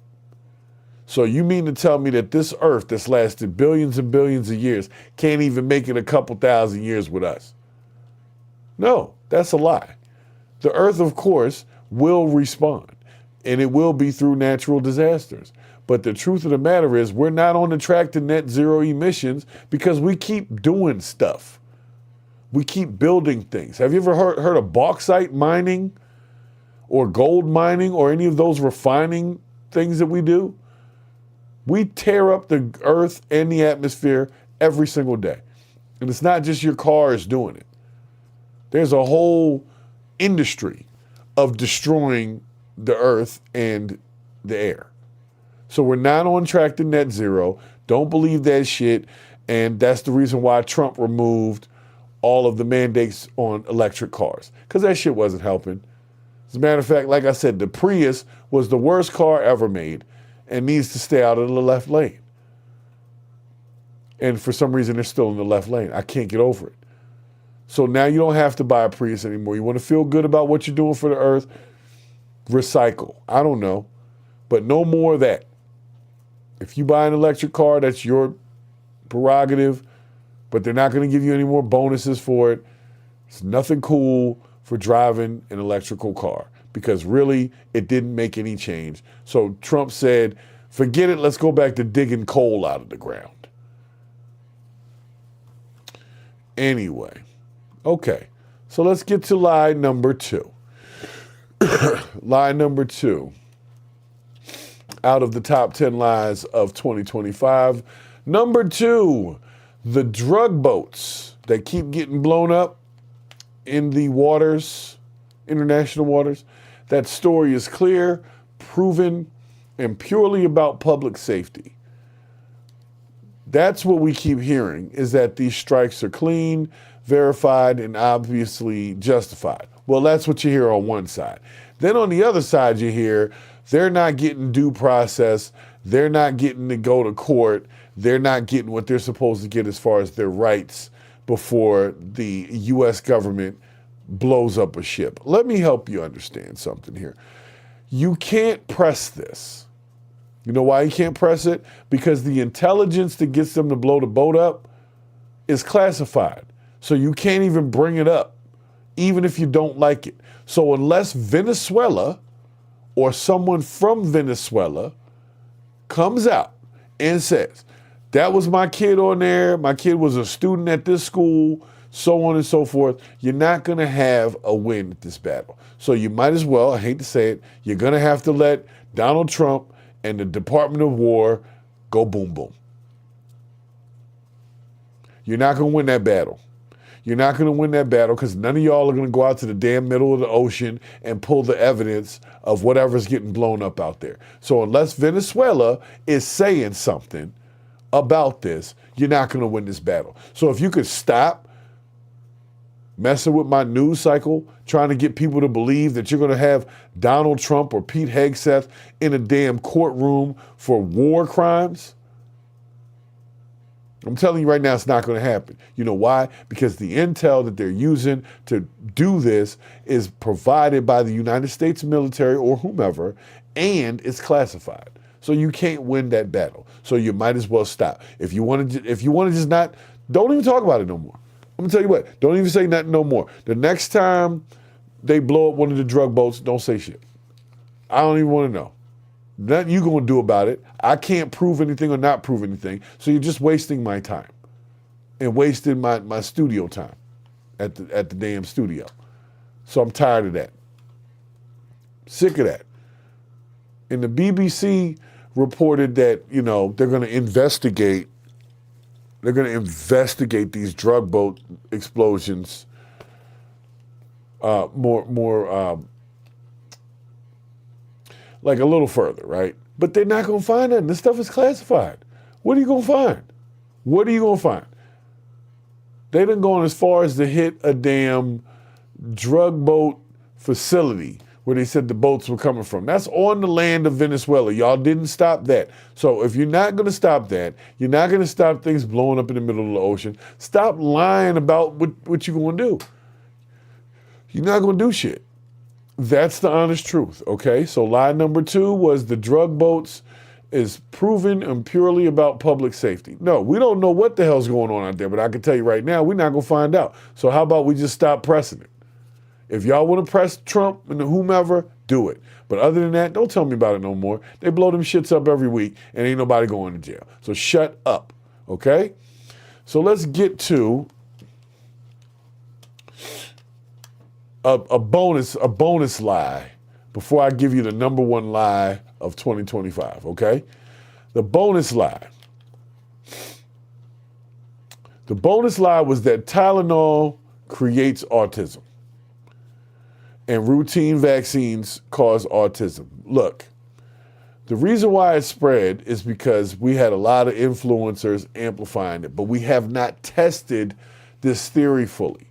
So you mean to tell me that this Earth that's lasted billions and billions of years can't even make it a couple thousand years with us? No, that's a lie. The Earth, of course, will respond, and it will be through natural disasters. But the truth of the matter is we're not on the track to net zero emissions because we keep doing stuff. We keep building things. Have you ever heard of bauxite mining or gold mining or any of those refining things that we do? We tear up the earth and the atmosphere every single day. And it's not just your cars doing it. There's a whole industry of destroying the earth and the air. So we're not on track to net zero. Don't believe that shit. And that's the reason why Trump removed all of the mandates on electric cars, because that shit wasn't helping. As a matter of fact, like I said, the Prius was the worst car ever made and needs to stay out of the left lane. And for some reason, they're still in the left lane. I can't get over it. So now you don't have to buy a Prius anymore. You want to feel good about what you're doing for the earth? Recycle. I don't know. But no more of that. If you buy an electric car, that's your prerogative, but they're not going to give you any more bonuses for it. It's nothing cool for driving an electrical car because really it didn't make any change. So Trump said, forget it, let's go back to digging coal out of the ground. Anyway, okay, so let's get to lie number 2. Lie number 2. Out of the top 10 lies of 2025. Number 2, the drug boats that keep getting blown up in the waters, international waters. That story is clear, proven, and purely about public safety. That's what we keep hearing, is that these strikes are clean, verified, and obviously justified. Well, that's what you hear on one side. Then on the other side, you hear they're not getting due process. They're not getting to go to court. They're not getting what they're supposed to get as far as their rights before the U.S. government blows up a ship. Let me help you understand something here. You can't press this. You know why you can't press it? Because the intelligence that gets them to blow the boat up is classified. So you can't even bring it up, even if you don't like it. So unless Venezuela or someone from Venezuela comes out and says, that was my kid on there, my kid was a student at this school, so on and so forth, you're not going to have a win at this battle. So you might as well, I hate to say it, you're going to have to let Donald Trump and the Department of War go boom, boom. You're not going to win that battle. You're not going to win that battle because none of y'all are going to go out to the damn middle of the ocean and pull the evidence of whatever's getting blown up out there. So unless Venezuela is saying something about this, you're not going to win this battle. So if you could stop messing with my news cycle, trying to get people to believe that you're going to have Donald Trump or Pete Hegseth in a damn courtroom for war crimes, I'm telling you right now, it's not going to happen. You know why? Because the intel that they're using to do this is provided by the United States military or whomever, and it's classified. So you can't win that battle. So you might as well stop. If you want to just not, don't even talk about it no more. I'm gonna tell you what, don't even say nothing no more. The next time they blow up one of the drug boats, don't say shit. I don't even want to know. Nothing you gonna do about it. I can't prove anything or not prove anything. So you're just wasting my time and wasting my studio time at the damn studio. So I'm tired of that. Sick of that. And the BBC reported that, you know, they're gonna investigate these drug boat explosions more like a little further, right? But they're not gonna find nothing. This stuff is classified. What are you gonna find? What are you gonna find? They done gone as far as to hit a damn drug boat facility where they said the boats were coming from. That's on the land of Venezuela. Y'all didn't stop that. So if you're not gonna stop that, you're not gonna stop things blowing up in the middle of the ocean, stop lying about what you're gonna do. You're not gonna do shit. That's the honest truth, okay? So lie number 2 was the drug boats is proven and purely about public safety. No, we don't know what the hell's going on out there, but I can tell you right now, we're not gonna find out. So how about we just stop pressing it? If y'all wanna press Trump and whomever, do it. But other than that, don't tell me about it no more. They blow them shits up every week and ain't nobody going to jail. So shut up, okay? So let's get to a bonus lie before I give you the number 1 lie of 2025, okay? The bonus lie. The bonus lie was that Tylenol creates autism and routine vaccines cause autism. Look, the reason why it spread is because we had a lot of influencers amplifying it, but we have not tested this theory fully.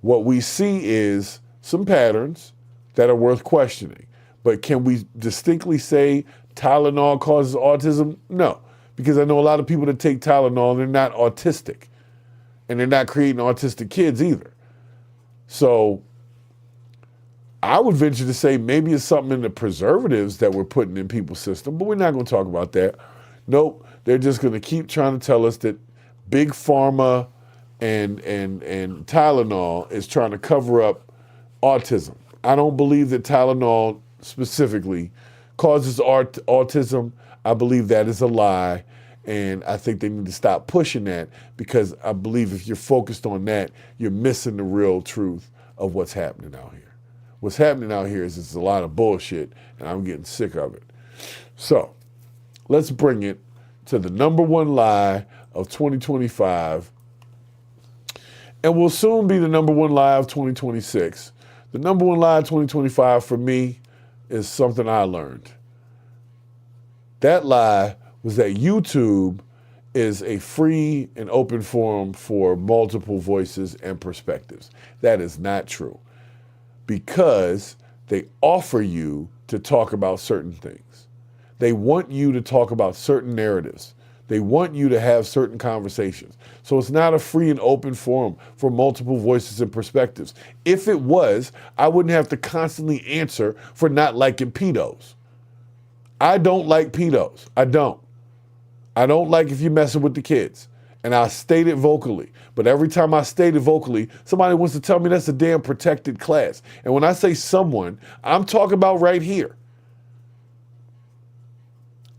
What we see is some patterns that are worth questioning. But can we distinctly say Tylenol causes autism? No, because I know a lot of people that take Tylenol and they're not autistic. And they're not creating autistic kids either. So I would venture to say maybe it's something in the preservatives that we're putting in people's system, but we're not going to talk about that. Nope, they're just going to keep trying to tell us that Big Pharma and Tylenol is trying to cover up autism. I don't believe that Tylenol specifically causes autism. I believe that is a lie, and I think they need to stop pushing that because I believe if you're focused on that, you're missing the real truth of what's happening out here. What's happening out here is it's a lot of bullshit, and I'm getting sick of it. So let's bring it to the number 1 lie of 2025, and will soon be the number 1 lie of 2026. The number 1 lie of 2025 for me is something I learned. That lie was that YouTube is a free and open forum for multiple voices and perspectives. That is not true because they offer you to talk about certain things. They want you to talk about certain narratives. They want you to have certain conversations. So it's not a free and open forum for multiple voices and perspectives. If it was, I wouldn't have to constantly answer for not liking pedos. I don't like pedos. I don't. I don't like if you're messing with the kids. And I state it vocally. But every time I state it vocally, somebody wants to tell me that's a damn protected class. And when I say someone, I'm talking about right here.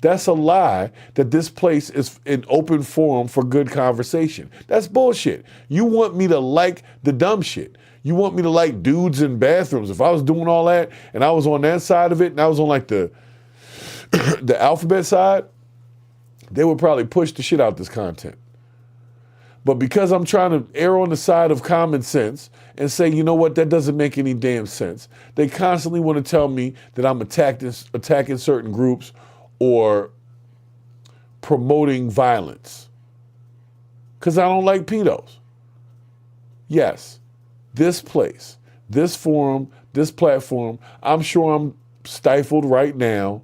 That's a lie that this place is an open forum for good conversation. That's bullshit. You want me to like the dumb shit. You want me to like dudes in bathrooms. If I was doing all that and I was on that side of it and I was on like the alphabet side, they would probably push the shit out this content. But because I'm trying to err on the side of common sense and say, you know what, that doesn't make any damn sense, they constantly want to tell me that I'm attacking certain groups or promoting violence because I don't like pedos. Yes, this place, this forum, this platform, I'm sure I'm stifled right now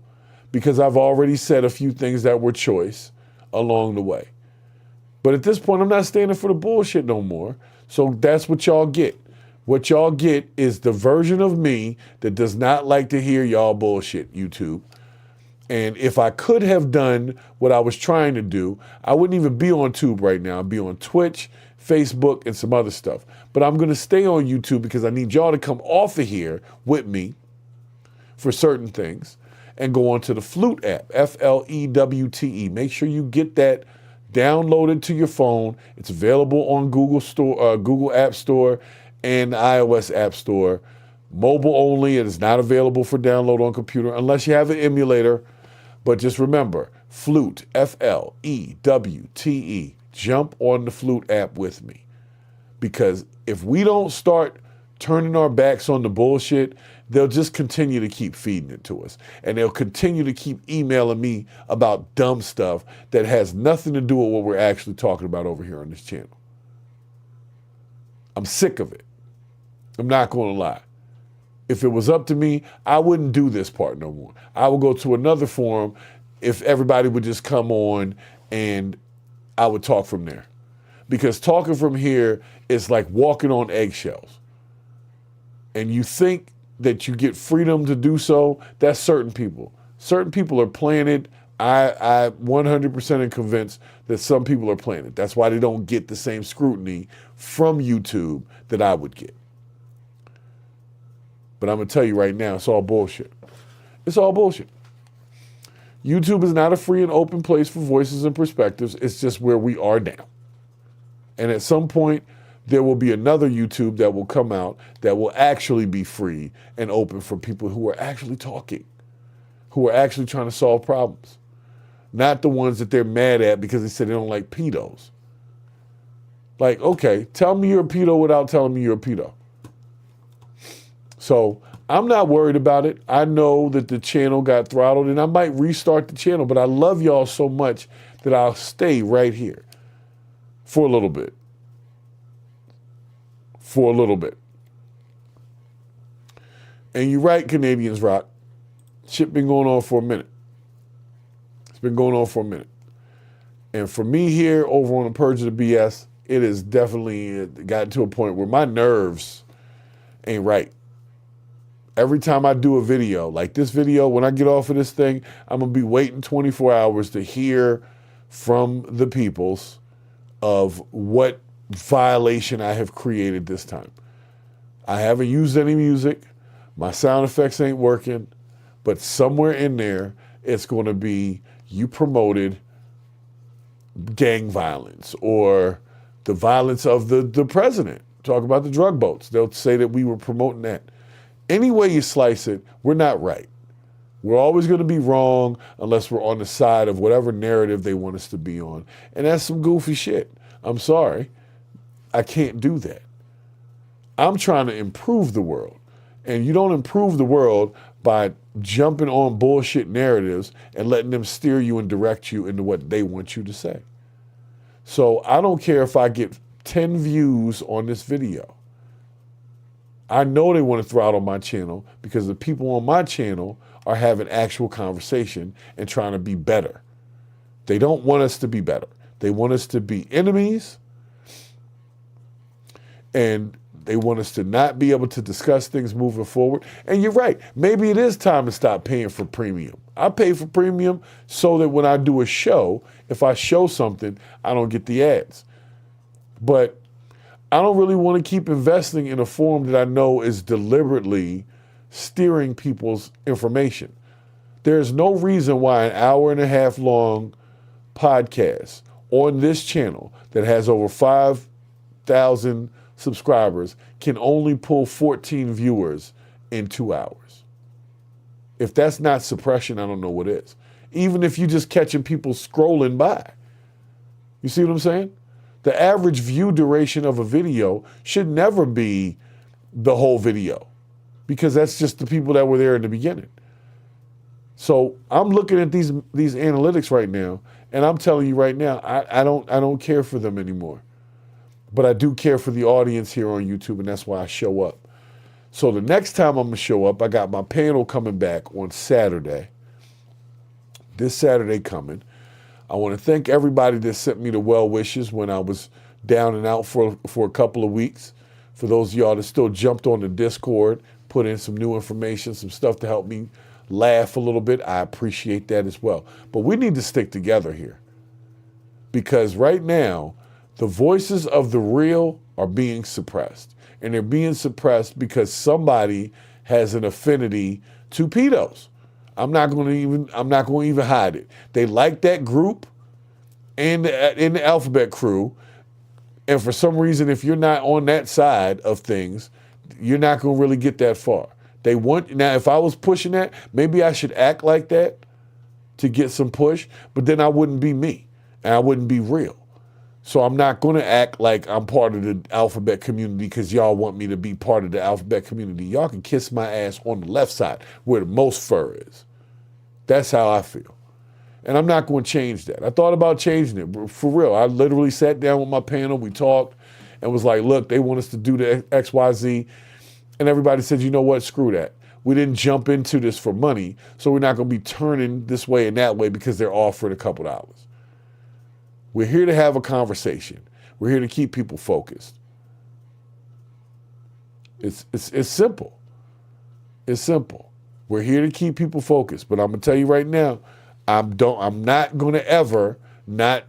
because I've already said a few things that were choice along the way. But at this point, I'm not standing for the bullshit no more. So that's what y'all get. What y'all get is the version of me that does not like to hear y'all bullshit, YouTube. And if I could have done what I was trying to do, I wouldn't even be on Tube right now. I'd be on Twitch, Facebook, and some other stuff. But I'm going to stay on YouTube because I need y'all to come off of here with me for certain things and go onto the Flewte app, Flewte. Make sure you get that downloaded to your phone. It's available on Google App Store and iOS App Store. Mobile only. It is not available for download on computer unless you have an emulator. But just remember, Flewte, Flewte. Jump on the Flewte app with me. Because if we don't start turning our backs on the bullshit, they'll just continue to keep feeding it to us. And they'll continue to keep emailing me about dumb stuff that has nothing to do with what we're actually talking about over here on this channel. I'm sick of it. I'm not going to lie. If it was up to me, I wouldn't do this part no more. I would go to another forum if everybody would just come on and I would talk from there. Because talking from here is like walking on eggshells. And you think that you get freedom to do so, that's certain people. Certain people are playing it. I 100% am convinced that some people are playing it. That's why they don't get the same scrutiny from YouTube that I would get. But I'm going to tell you right now, it's all bullshit. It's all bullshit. YouTube is not a free and open place for voices and perspectives. It's just where we are now. And at some point, there will be another YouTube that will come out that will actually be free and open for people who are actually talking, who are actually trying to solve problems. Not the ones that they're mad at because they said they don't like pedos. Like, okay, tell me you're a pedo without telling me you're a pedo. So I'm not worried about it. I know that the channel got throttled and I might restart the channel, but I love y'all so much that I'll stay right here for a little bit. For a little bit. And you're right, Canadians rock. Shit been going on for a minute. It's been going on for a minute. And for me here over on the Purge of the BS, it has definitely gotten to a point where my nerves ain't right. Every time I do a video, like this video, when I get off of this thing, I'm going to be waiting 24 hours to hear from the peoples of what violation I have created this time. I haven't used any music. My sound effects ain't working. But somewhere in there, it's going to be you promoted gang violence or the violence of the president. Talk about the drug boats. They'll say that we were promoting that. Any way you slice it, we're not right. We're always going to be wrong unless we're on the side of whatever narrative they want us to be on. And that's some goofy shit. I'm sorry. I can't do that. I'm trying to improve the world. And you don't improve the world by jumping on bullshit narratives and letting them steer you and direct you into what they want you to say. So I don't care if I get 10 views on this video. I know they want to throttle my channel because the people on my channel are having actual conversation and trying to be better. They don't want us to be better. They want us to be enemies, and they want us to not be able to discuss things moving forward. And you're right. Maybe it is time to stop paying for premium. I pay for premium so that when I do a show, if I show something, I don't get the ads. But I don't really want to keep investing in a forum that I know is deliberately steering people's information. There's no reason why an hour and a half long podcast on this channel that has over 5,000 subscribers can only pull 14 viewers in 2 hours. If that's not suppression, I don't know what is. Even if you're just catching people scrolling by. You see what I'm saying? The average view duration of a video should never be the whole video because that's just the people that were there in the beginning. So I'm looking at these analytics right now, and I'm telling you right now, I don't care for them anymore. But I do care for the audience here on YouTube, and that's why I show up. So the next time I'm going to show up, I got my panel coming back on Saturday. This Saturday coming. I want to thank everybody that sent me the well wishes when I was down and out for a couple of weeks. For those of y'all that still jumped on the Discord, put in some new information, some stuff to help me laugh a little bit, I appreciate that as well. But we need to stick together here. Because right now, the voices of the real are being suppressed. And they're being suppressed because somebody has an affinity to pedos. I'm not going to even hide it. They like that group and in the alphabet crew. And for some reason, if you're not on that side of things, you're not going to really get that far. Now, if I was pushing that, maybe I should act like that to get some push, but then I wouldn't be me and I wouldn't be real. So I'm not going to act like I'm part of the alphabet community because y'all want me to be part of the alphabet community. Y'all can kiss my ass on the left side where the most fur is. That's how I feel. And I'm not going to change that. I thought about changing it, for real. I literally sat down with my panel, we talked, and was like, look, they want us to do the XYZ. And everybody said, you know what, screw that. We didn't jump into this for money, so we're not going to be turning this way and that way because they're offering a couple dollars. We're here to have a conversation. We're here to keep people focused. It's simple. It's simple. We're here to keep people focused. But I'm going to tell you right now, I'm not going to ever not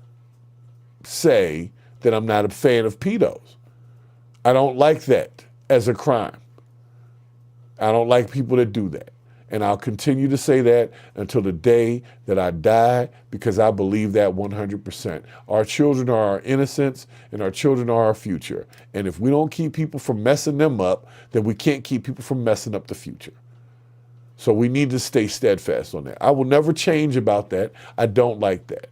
say that I'm not a fan of pedos. I don't like that as a crime. I don't like people that do that. And I'll continue to say that until the day that I die, because I believe that 100%. Our children are our innocence and our children are our future. And if we don't keep people from messing them up, then we can't keep people from messing up the future. So we need to stay steadfast on that. I will never change about that. I don't like that.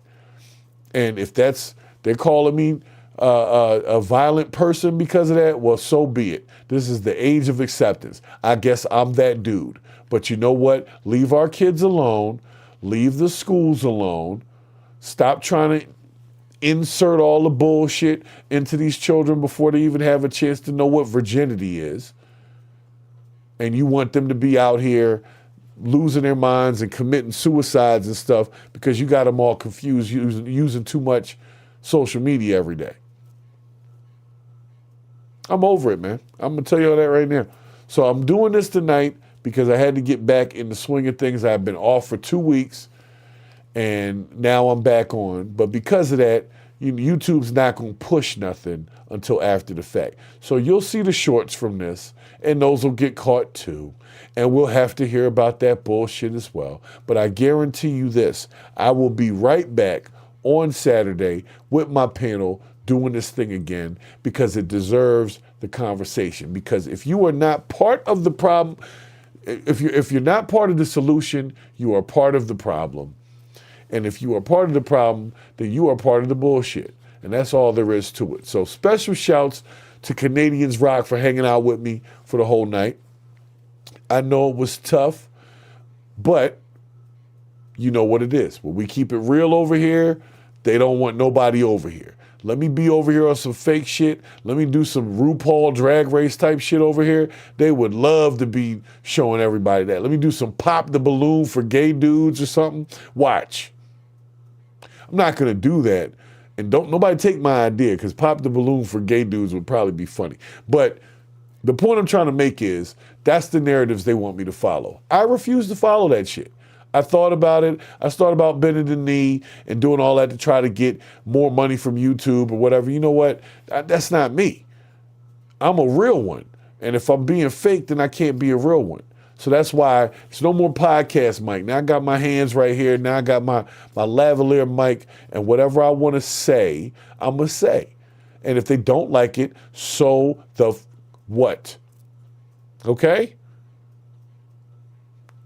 And if they're calling me a violent person because of that, well, so be it. This is the age of acceptance. I guess I'm that dude. But you know what? Leave our kids alone. Leave the schools alone. Stop trying to insert all the bullshit into these children before they even have a chance to know what virginity is. And you want them to be out here losing their minds and committing suicides and stuff because you got them all confused using too much social media every day. I'm over it, man. I'm going to tell you all that right now. So I'm doing this tonight because I had to get back in the swing of things. I've been off for 2 weeks, and now I'm back on. But because of that, YouTube's not going to push nothing until after the fact. So you'll see the shorts from this, and those will get caught too. And we'll have to hear about that bullshit as well. But I guarantee you this, I will be right back on Saturday with my panel doing this thing again because it deserves the conversation. Because if you are not part of the problem, if you're not part of the solution, you are part of the problem. And if you are part of the problem, then you are part of the bullshit. And that's all there is to it. So special shouts to Canadians Rock for hanging out with me for the whole night. I know it was tough, but you know what it is. When we keep it real over here, they don't want nobody over here. Let me be over here on some fake shit. Let me do some RuPaul Drag Race type shit over here. They would love to be showing everybody that. Let me do some pop the balloon for gay dudes or something. Watch. I'm not going to do that. And don't nobody take my idea, because pop the balloon for gay dudes would probably be funny. But the point I'm trying to make is that's the narratives they want me to follow. I refuse to follow that shit. I thought about it. I thought about bending the knee and doing all that to try to get more money from YouTube or whatever. You know what? That's not me. I'm a real one. And if I'm being fake, then I can't be a real one. So that's why it's no more podcast mic. Now I got my hands right here. Now I got my lavalier mic. And whatever I want to say, I'm going to say. And if they don't like it, so the what? Okay?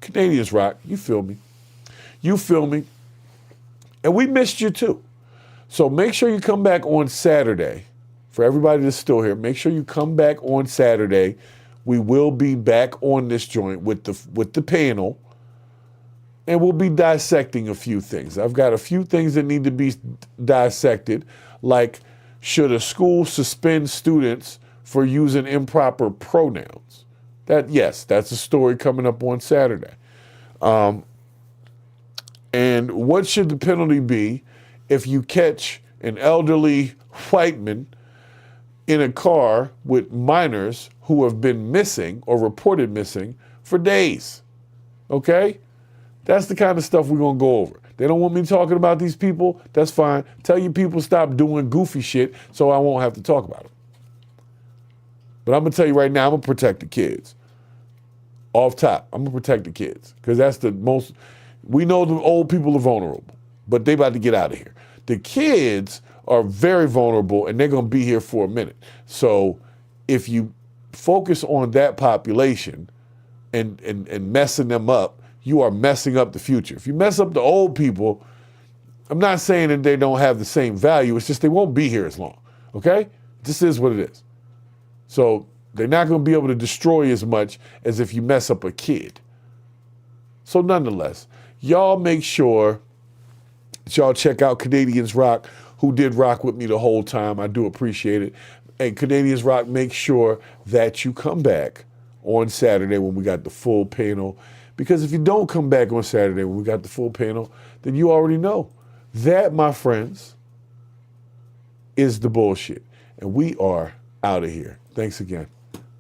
Canadians Rock, you feel me. You feel me. And we missed you too. So make sure you come back on Saturday. For everybody that's still here, make sure you come back on Saturday. We will be back on this joint with the panel. And we'll be dissecting a few things. I've got a few things that need to be dissected, like should a school suspend students for using improper pronouns? Yes, that's a story coming up on Saturday. And what should the penalty be if you catch an elderly white man in a car with minors who have been missing or reported missing for days. Okay? That's the kind of stuff we're going to go over. They don't want me talking about these people. That's fine. Tell your people stop doing goofy shit so I won't have to talk about it. But I'm going to tell you right now, I'm going to protect the kids. Off top, I'm going to protect the kids. Because that's the most, we know the old people are vulnerable, but they about to get out of here. The kids are very vulnerable and they're going to be here for a minute. So if you focus on that population and messing them up, you are messing up the future. If you mess up the old people, I'm not saying that they don't have the same value, it's just they won't be here as long, okay? This is what it is. So they're not going to be able to destroy as much as if you mess up a kid. So nonetheless, y'all make sure that y'all check out Canadians Rock, who did rock with me the whole time. I do appreciate it. And Canadians Rock, make sure that you come back on Saturday when we got the full panel. Because if you don't come back on Saturday when we got the full panel, then you already know. That, my friends, is the bullshit. And we are out of here. Thanks again.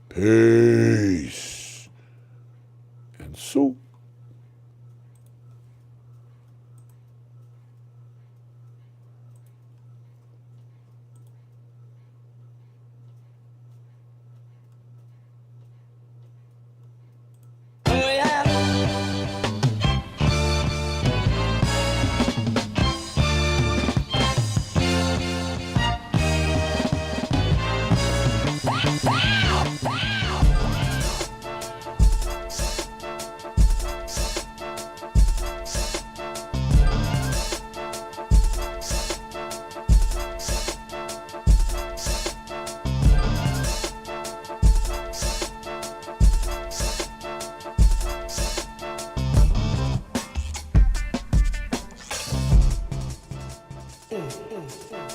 Peace. And soup. Mm.